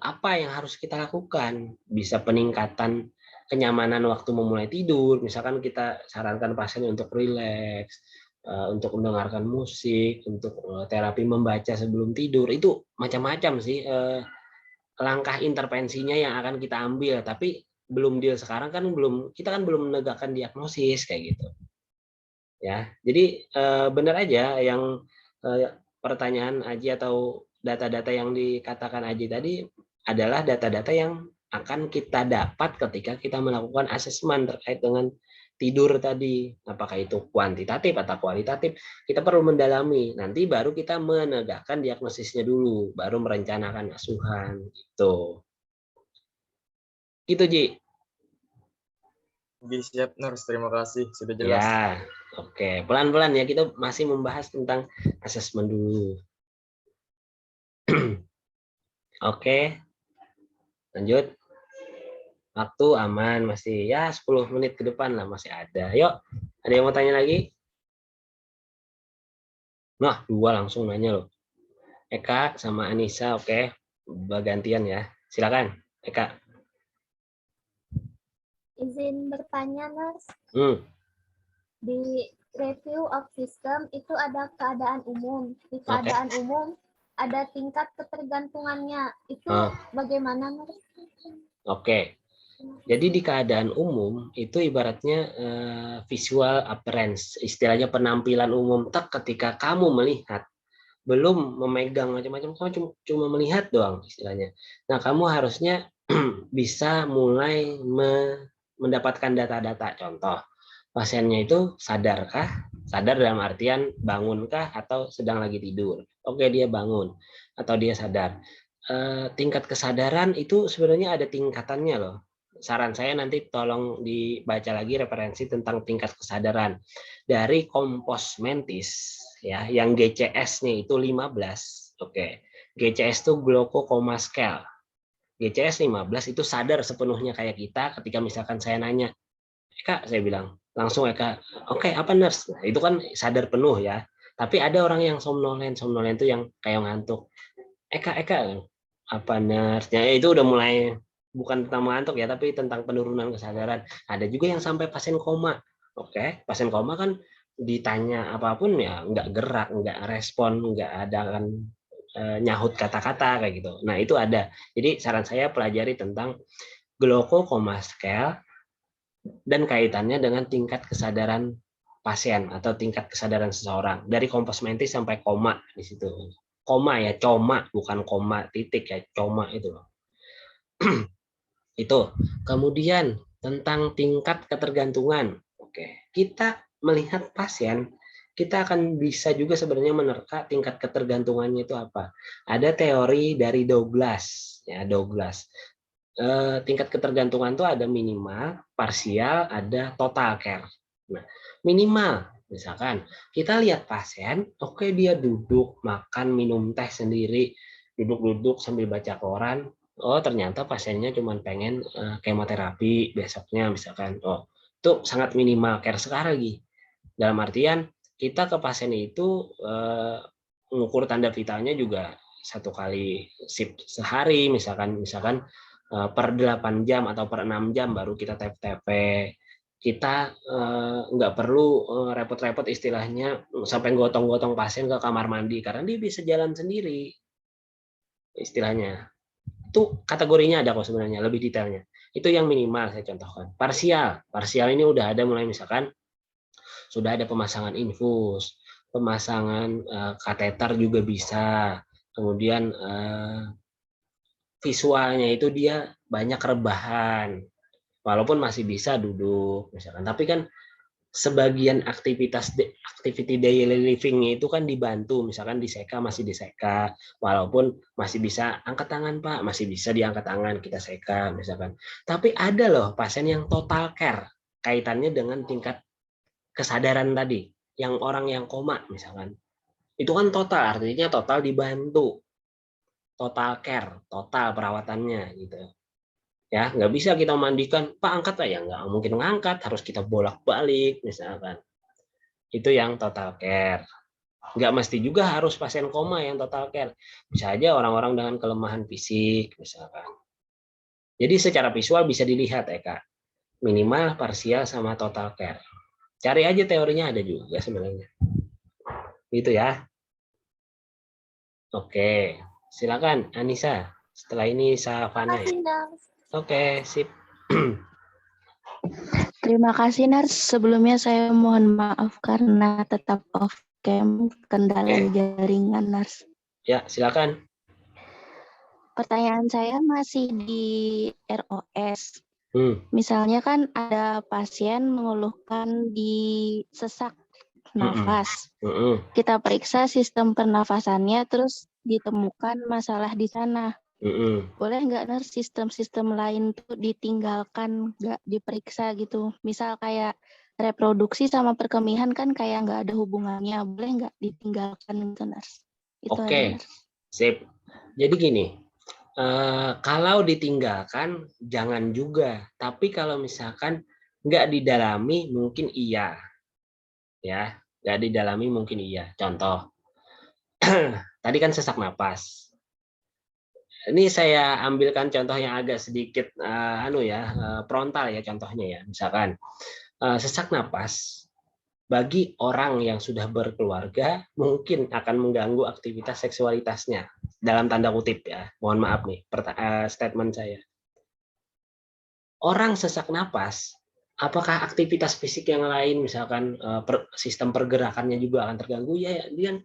apa yang harus kita lakukan. Bisa peningkatan kenyamanan waktu memulai tidur, misalkan kita sarankan pasien untuk rileks, untuk mendengarkan musik, untuk terapi membaca sebelum tidur, itu macam-macam sih langkah intervensinya yang akan kita ambil, tapi belum deal sekarang kan kita kan belum menegakkan diagnosis kayak gitu ya. Jadi benar aja yang pertanyaan Aji atau data-data yang dikatakan Aji tadi adalah data-data yang akan kita dapat ketika kita melakukan asesmen terkait dengan tidur tadi, apakah itu kuantitatif atau kualitatif, kita perlu mendalami. Nanti baru kita menegakkan diagnosisnya dulu, baru merencanakan asuhan gitu. Gitu, Ji. Siap, Nurse. Terima kasih. Sudah jelas. Ya, oke. Pelan-pelan ya, kita masih membahas tentang asesmen dulu. Oke, lanjut. Waktu aman, masih ya 10 menit ke depan lah, masih ada. Yuk, ada yang mau tanya lagi? Nah, 2 langsung nanya loh. Eka sama Anissa, oke. Bergantian ya. Silakan, Eka. Izin bertanya, Nurse. Di review of system itu ada keadaan umum. Di keadaan umum ada tingkat ketergantungannya. Itu bagaimana, Nurse? Oke. Jadi di keadaan umum itu ibaratnya visual appearance, istilahnya penampilan umum. Ketika kamu melihat, belum memegang macam-macam, kamu cuma melihat doang istilahnya. Nah, kamu harusnya bisa mulai mendapatkan data-data. Contoh, pasiennya itu sadarkah? Sadar dalam artian bangunkah atau sedang lagi tidur? Oke, dia bangun atau dia sadar. Tingkat kesadaran itu sebenarnya ada tingkatannya loh. Saran saya nanti tolong dibaca lagi referensi tentang tingkat kesadaran dari Compos Mentis ya, yang GCS-nya itu 15. Oke. GCS itu Gloco Coma Scale. GCS 15 itu sadar sepenuhnya kayak kita. Ketika misalkan saya nanya, Eka, saya bilang langsung Eka, oke, apa Nurse? Nah, itu kan sadar penuh ya. Tapi ada orang yang somnolen itu yang kayak ngantuk. Eka, apa Nurse? Ya, itu udah mulai bukan tentang mengantuk ya, tapi tentang penurunan kesadaran. Ada juga yang sampai pasien koma. Oke, pasien koma kan ditanya apapun ya nggak gerak, nggak respon, nggak ada kan nyahut kata-kata kayak gitu. Nah, itu ada. Jadi saran saya pelajari tentang Gloco Coma Scale dan kaitannya dengan tingkat kesadaran pasien atau tingkat kesadaran seseorang dari Compos Mentis sampai koma di situ. Koma ya, coma, bukan koma titik ya, coma itu loh. Itu. Kemudian tentang tingkat ketergantungan. Oke, kita melihat pasien, kita akan bisa juga sebenarnya menerka tingkat ketergantungannya itu apa. Ada teori dari Douglas, ya Douglas. Tingkat ketergantungan itu ada minimal, parsial, ada total care. Nah, minimal, misalkan kita lihat pasien, oke dia duduk, makan, minum teh sendiri, duduk-duduk sambil baca koran. Oh, ternyata pasiennya cuma pengen kemoterapi besoknya misalkan. Oh, itu sangat minimal care sekali lagi. Dalam artian kita ke pasien itu mengukur tanda vitalnya juga 1 kali shift sehari misalkan per 8 jam atau per 6 jam baru kita TP. Kita nggak perlu repot-repot istilahnya sampai gotong-gotong pasien ke kamar mandi karena dia bisa jalan sendiri istilahnya. Itu kategorinya ada kok sebenarnya, lebih detailnya. Itu yang minimal saya contohkan. Parsial ini udah ada mulai misalkan sudah ada pemasangan infus, pemasangan kateter juga bisa. Kemudian visualnya itu dia banyak rebahan. Walaupun masih bisa duduk misalkan, tapi kan sebagian activity daily living itu kan dibantu, misalkan diseka masih diseka, walaupun masih bisa angkat tangan Pak, masih bisa diangkat tangan kita seka misalkan. Tapi ada loh pasien yang total care kaitannya dengan tingkat kesadaran tadi. yang orang yang koma misalkan. Itu kan total, artinya total dibantu. Total care, total perawatannya gitu. Ya, nggak bisa kita mandikan, Pak angkat lah, ya nggak mungkin ngangkat, harus kita bolak-balik misalkan. Itu yang total care. Nggak mesti juga harus pasien koma yang total care. Bisa aja orang-orang dengan kelemahan fisik misalkan. Jadi secara visual bisa dilihat ya Kak. Minimal, parsial, sama total care. Cari aja teorinya, ada juga sebenarnya. Gitu ya. Oke, silakan Anissa. Setelah ini Savana ya. Oke, sip. Terima kasih Nars. Sebelumnya saya mohon maaf karena tetap off cam, kendala jaringan Nars. Ya, silakan. Pertanyaan saya masih di ROS. Misalnya kan ada pasien mengeluhkan di sesak nafas. Kita periksa sistem pernafasannya, terus ditemukan masalah di sana. Boleh nggak Nars sistem-sistem lain tuh ditinggalkan, nggak diperiksa gitu? Misal kayak reproduksi sama perkemihan kan kayak nggak ada hubungannya. Boleh nggak ditinggalkan gitu Nars? Oke, sip. Jadi gini, kalau ditinggalkan jangan juga. Tapi kalau misalkan nggak didalami mungkin iya. Ya, nggak didalami mungkin iya. Contoh, tadi kan sesak napas. Ini saya ambilkan contoh yang agak sedikit frontal ya contohnya ya. Misalkan sesak napas bagi orang yang sudah berkeluarga mungkin akan mengganggu aktivitas seksualitasnya, dalam tanda kutip ya. Mohon maaf nih statement saya. Orang sesak napas, apakah aktivitas fisik yang lain misalkan sistem pergerakannya juga akan terganggu? Ya, dia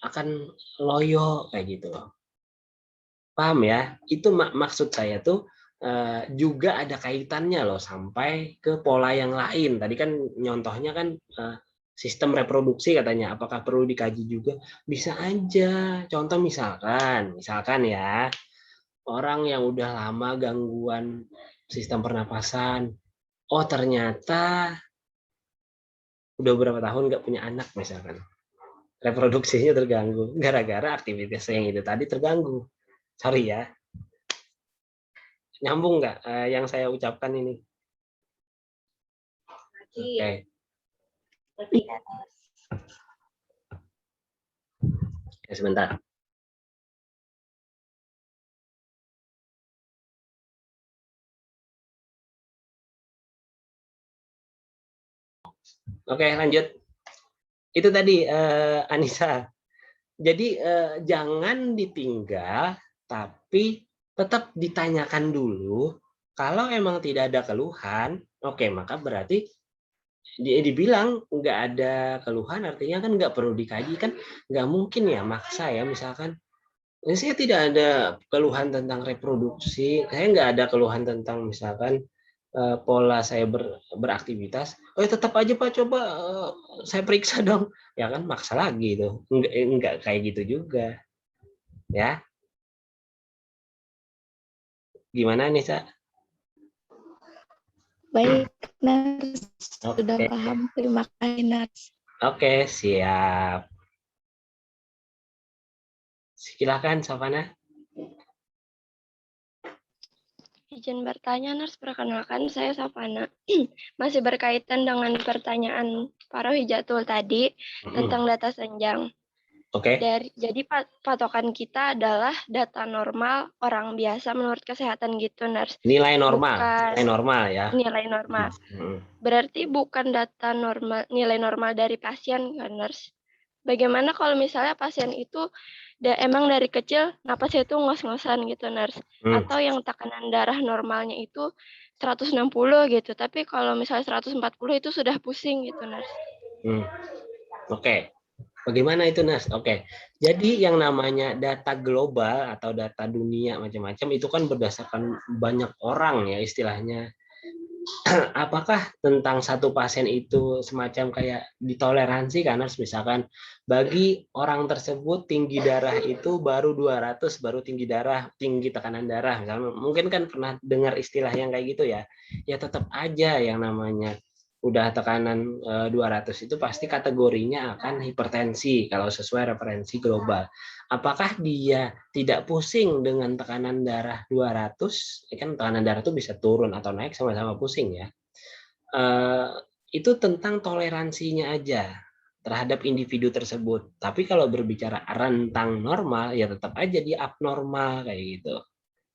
akan loyo kayak gitu loh. Paham ya? Itu maksud saya tuh juga ada kaitannya loh sampai ke pola yang lain. Tadi kan nyontohnya kan sistem reproduksi katanya, apakah perlu dikaji juga? Bisa aja. Contoh misalkan ya, orang yang udah lama gangguan sistem pernapasan, oh ternyata udah berapa tahun nggak punya anak misalkan. Reproduksinya terganggu gara-gara aktivitas yang itu tadi terganggu. Sorry ya. Nyambung nggak yang saya ucapkan ini? Oke. Ya, sebentar. Oke, lanjut. Itu tadi Anissa. Jadi jangan ditinggal, tapi tetap ditanyakan dulu. Kalau emang tidak ada keluhan, oke, maka berarti dibilang nggak ada keluhan, artinya kan nggak perlu dikaji, kan nggak mungkin ya maksa ya. Misalkan saya tidak ada keluhan tentang reproduksi, saya nggak ada keluhan tentang misalkan pola saya beraktivitas, tetap aja Pak, coba saya periksa dong, ya kan maksa lagi itu. Enggak kayak gitu juga ya. Gimana nih, Sa? Baik, Nars. Sudah paham. Terima kasih, Nars. Oke, siap. Silakan, Savana. Izin bertanya, Nars. Perkenalkan, saya Savana. Masih berkaitan dengan pertanyaan Pak Rohijatul tadi tentang data senjang. Oke. Jadi patokan kita adalah data normal orang biasa menurut kesehatan gitu, Nars. Nilai normal, nilai normal ya. Nilai normal. Berarti bukan data normal, nilai normal dari pasien kan, Nars. Bagaimana kalau misalnya pasien itu emang dari kecil napasnya itu ngos-ngosan gitu, Nars. Atau yang tekanan darah normalnya itu 160 gitu, tapi kalau misalnya 140 itu sudah pusing gitu, Nars. Oke. Bagaimana itu, Nas? Oke. Jadi yang namanya data global atau data dunia macam-macam itu kan berdasarkan banyak orang ya istilahnya. Apakah tentang satu pasien itu semacam kayak ditoleransi, karena misalkan bagi orang tersebut tinggi darah itu baru 200 baru tinggi tekanan darah misalnya. Mungkin kan pernah dengar istilah yang kayak gitu ya. Ya tetap aja yang namanya udah tekanan 200 itu pasti kategorinya akan hipertensi kalau sesuai referensi global. Apakah dia tidak pusing dengan tekanan darah 200? Kan tekanan darah itu bisa turun atau naik sama-sama pusing ya. Itu tentang toleransinya aja terhadap individu tersebut. Tapi kalau berbicara rentang normal, ya tetap aja dia abnormal kayak gitu.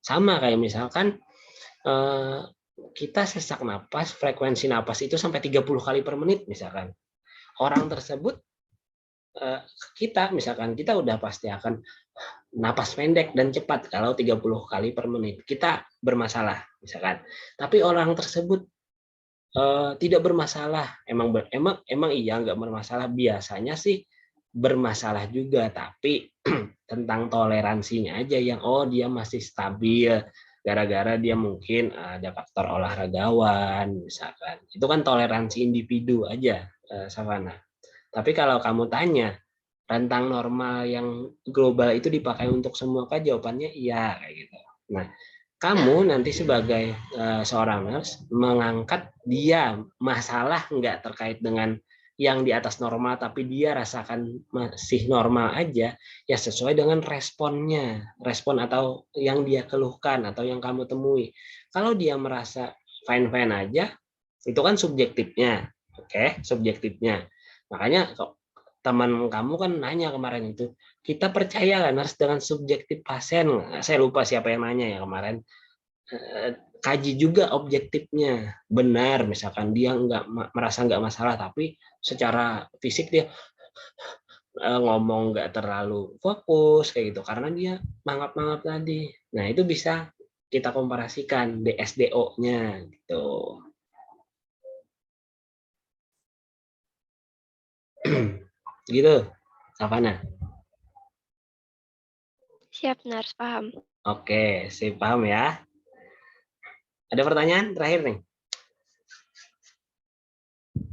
Sama kayak misalkan kita sesak napas, frekuensi napas itu sampai 30 kali per menit misalkan. Orang tersebut, kita udah pasti akan napas pendek dan cepat kalau 30 kali per menit. Kita bermasalah misalkan. Tapi orang tersebut tidak bermasalah. Emang iya nggak bermasalah. Biasanya sih bermasalah juga, tapi tentang toleransinya aja yang dia masih stabil. Gara-gara dia mungkin ada faktor olahragawan, misalkan. Itu kan toleransi individu aja, Savana. Tapi kalau kamu tanya, rentang normal yang global itu dipakai untuk semua kah? Jawabannya iya, kayak gitu. Nah, kamu nanti sebagai seorang nurse mengangkat dia masalah nggak terkait dengan yang di atas normal, tapi dia rasakan masih normal aja, ya sesuai dengan responnya, respon atau yang dia keluhkan atau yang kamu temui. Kalau dia merasa fine-fine aja, itu kan subjektifnya, oke, subjektifnya. Makanya teman kamu kan nanya kemarin itu, kita percaya kan harus dengan subjektif pasien? Saya lupa siapa yang nanya ya kemarin. Kaji juga objektifnya, benar misalkan dia merasa nggak masalah, tapi secara fisik dia ngomong nggak terlalu fokus kayak gitu karena dia mangap-mangap tadi. Nah itu bisa kita komparasikan DSDO-nya gitu. Gitu, Savana. Siap, Nars, paham. Oke, sip, paham ya. Ada pertanyaan terakhir nih?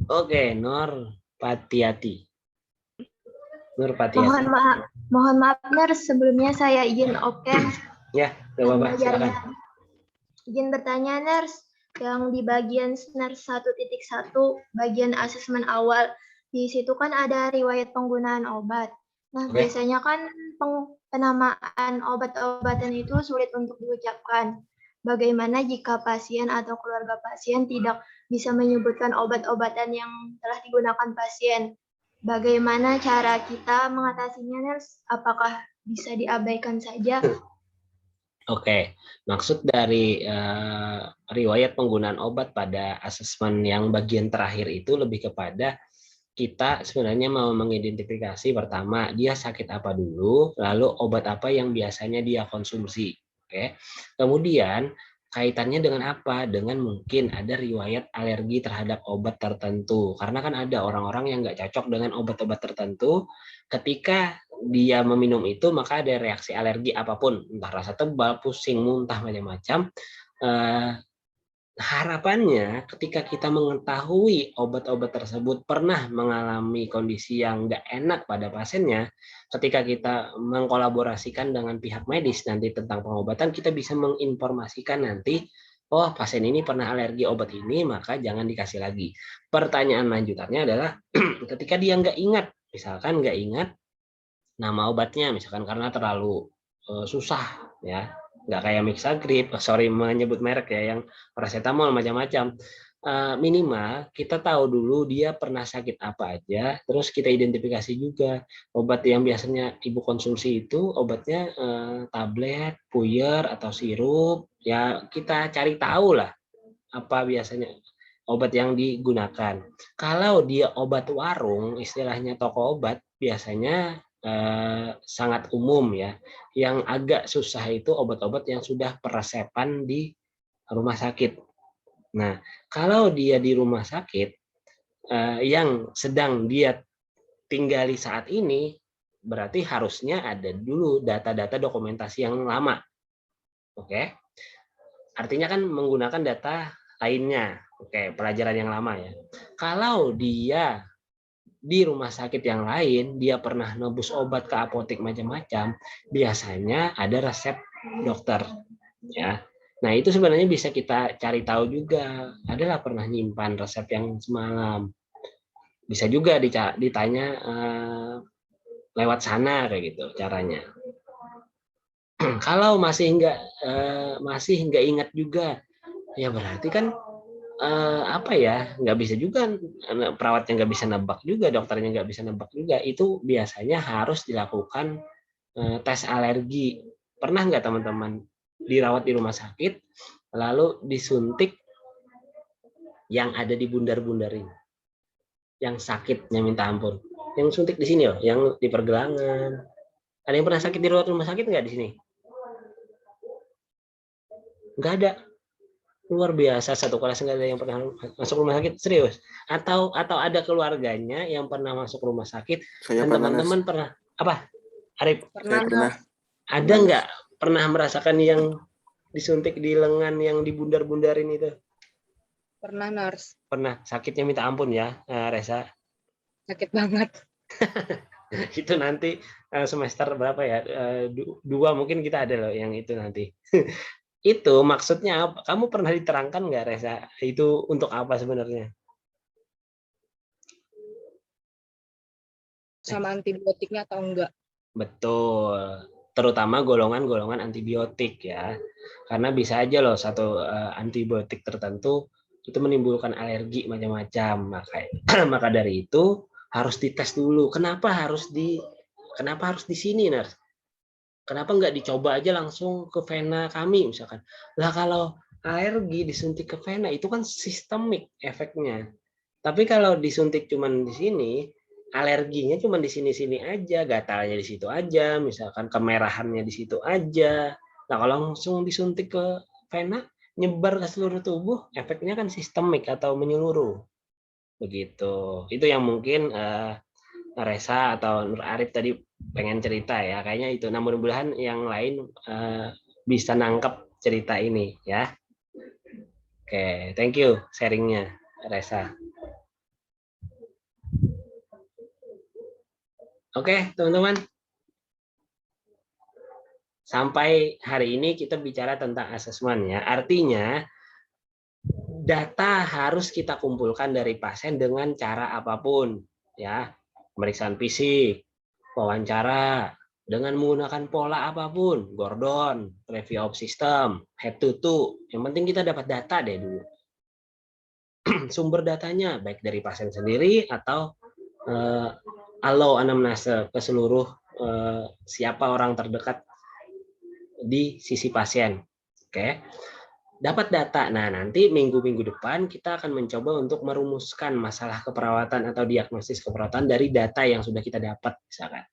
Oke, Nur Patiati. Nur Patiati. Mohon maaf, Nurs. Sebelumnya saya izin open. Ya, gak apa-apa, silakan. Izin bertanya, Nurs. Yang di bagian Nurs 1.1, bagian asesmen awal, di situ kan ada riwayat penggunaan obat. Nah, biasanya kan penamaan obat-obatan itu sulit untuk diucapkan. Bagaimana jika pasien atau keluarga pasien tidak bisa menyebutkan obat-obatan yang telah digunakan pasien? Bagaimana cara kita mengatasinya, Nurs? Apakah bisa diabaikan saja? Oke, maksud dari riwayat penggunaan obat pada asesmen yang bagian terakhir itu lebih kepada kita sebenarnya mau mengidentifikasi pertama dia sakit apa dulu, lalu obat apa yang biasanya dia konsumsi. Oke. Kemudian kaitannya dengan apa? Dengan mungkin ada riwayat alergi terhadap obat tertentu. Karena kan ada orang-orang yang nggak cocok dengan obat-obat tertentu. Ketika dia meminum itu maka ada reaksi alergi apapun, entah rasa tebal, pusing, muntah, macam-macam. Harapannya ketika kita mengetahui obat-obat tersebut pernah mengalami kondisi yang nggak enak pada pasiennya, ketika kita mengkolaborasikan dengan pihak medis nanti tentang pengobatan, kita bisa menginformasikan nanti, oh pasien ini pernah alergi obat ini, maka jangan dikasih lagi. Pertanyaan lanjutannya adalah ketika dia nggak ingat, misalkan nggak ingat nama obatnya, misalkan karena terlalu susah ya, nggak kayak Mixagrip, sorry menyebut merek ya, yang paracetamol macam-macam. Minimal kita tahu dulu dia pernah sakit apa aja, terus kita identifikasi juga obat yang biasanya ibu konsumsi itu obatnya tablet, puyer atau sirup, ya kita cari tahu lah apa biasanya obat yang digunakan. Kalau dia obat warung, istilahnya toko obat, biasanya sangat umum ya. Yang agak susah itu obat-obat yang sudah peresepan di rumah sakit. Nah, kalau dia di rumah sakit yang sedang dia tinggali saat ini, berarti harusnya ada dulu data-data dokumentasi yang lama. Oke. Artinya kan menggunakan data lainnya. Oke, pelajaran yang lama ya. Kalau dia di rumah sakit yang lain, dia pernah nebus obat ke apotek macam-macam, biasanya ada resep dokter. Ya. Nah, itu sebenarnya bisa kita cari tahu juga. Adalah pernah nyimpan resep yang semalam. Bisa juga ditanya lewat sana kayak gitu caranya. Kalau masih nggak ingat juga, ya berarti kan apa ya, nggak bisa juga, perawatnya nggak bisa nebak juga, dokternya nggak bisa nebak juga. Itu biasanya harus dilakukan tes alergi. Pernah nggak teman-teman dirawat di rumah sakit lalu disuntik yang ada di bundar-bundar ini, yang sakitnya minta ampun, yang suntik di sini loh, yang di pergelangan. Ada yang pernah sakit di rumah sakit nggak di sini? Nggak ada. Luar biasa, satu kelas nggak ada yang pernah masuk rumah sakit, serius. Atau ada keluarganya yang pernah masuk rumah sakit. Saya dan teman-teman pernah apa? Arif? Pernah. Ada nggak pernah merasakan yang disuntik di lengan yang dibundar-bundarin itu? Pernah, Nars. Pernah. Sakitnya minta ampun ya, Reza. Sakit banget. Itu nanti semester berapa ya? 2 mungkin kita ada loh yang itu nanti. Itu maksudnya apa? Kamu pernah diterangkan nggak, Reza? Itu untuk apa sebenarnya? Sama antibiotiknya atau enggak? Betul. Terutama golongan-golongan antibiotik ya. Karena bisa aja loh satu antibiotik tertentu itu menimbulkan alergi macam-macam. Maka dari itu harus dites dulu. Kenapa harus di sini, Nars? Kenapa nggak dicoba aja langsung ke vena kami misalkan? Lah kalau alergi disuntik ke vena itu kan sistemik efeknya. Tapi kalau disuntik cuman di sini, alerginya cuman di sini-sini aja, gatalnya di situ aja, misalkan kemerahannya di situ aja. Nah kalau langsung disuntik ke vena, nyebar ke seluruh tubuh, efeknya kan sistemik atau menyeluruh. Begitu. Itu yang mungkin Reza atau Nur Arif tadi pengen cerita ya, kayaknya itu. Nah, mudah-mudahan yang lain bisa nangkep cerita ini ya. Oke, thank you sharingnya Reza. Oke, teman-teman. Sampai hari ini kita bicara tentang asesmen ya. Artinya data harus kita kumpulkan dari pasien dengan cara apapun ya. Pemeriksaan fisik, wawancara, dengan menggunakan pola apapun, Gordon, review of system, head to toe. Yang penting kita dapat data deh dulu. Sumber datanya baik dari pasien sendiri atau allow anamnese ke seluruh siapa orang terdekat di sisi pasien. Oke. Dapat data. Nah, nanti minggu-minggu depan kita akan mencoba untuk merumuskan masalah keperawatan atau diagnosis keperawatan dari data yang sudah kita dapat misalkan.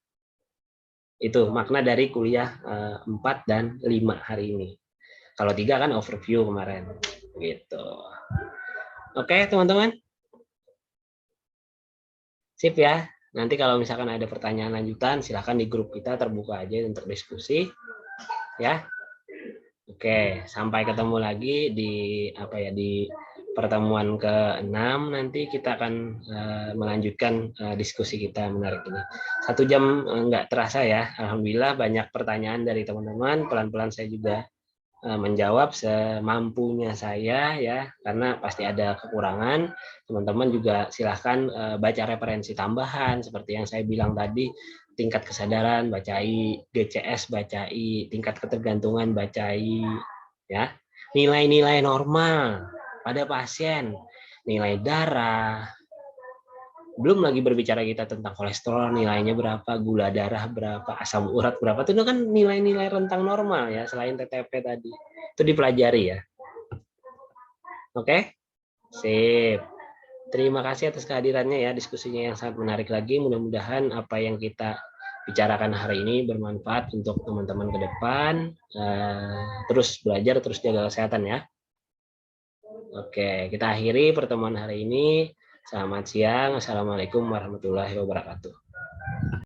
Itu makna dari kuliah 4 dan 5 hari ini. Kalau 3 kan overview kemarin. Gitu. Oke, teman-teman. Sip ya. Nanti kalau misalkan ada pertanyaan lanjutan, silakan di grup kita terbuka aja untuk diskusi. Ya. Oke, sampai ketemu lagi di pertemuan ke-6 nanti kita akan melanjutkan diskusi kita menarik ini. 1 jam nggak terasa ya. Alhamdulillah banyak pertanyaan dari teman-teman. Pelan-pelan saya juga menjawab semampunya saya ya, karena pasti ada kekurangan. Teman-teman juga silahkan baca referensi tambahan seperti yang saya bilang tadi. Tingkat kesadaran bacai, GCS bacai, tingkat ketergantungan bacai, ya, nilai-nilai normal pada pasien, nilai darah, belum lagi berbicara kita tentang kolesterol nilainya berapa, gula darah berapa, asam urat berapa, itu kan nilai-nilai rentang normal ya, selain TTP tadi itu dipelajari ya. Oke, sip. Terima kasih atas kehadirannya ya, diskusinya yang sangat menarik lagi. Mudah-mudahan apa yang kita bicarakan hari ini bermanfaat untuk teman-teman ke depan. Terus belajar, terus jaga kesehatan ya. Oke, kita akhiri pertemuan hari ini. Selamat siang. Assalamualaikum warahmatullahi wabarakatuh.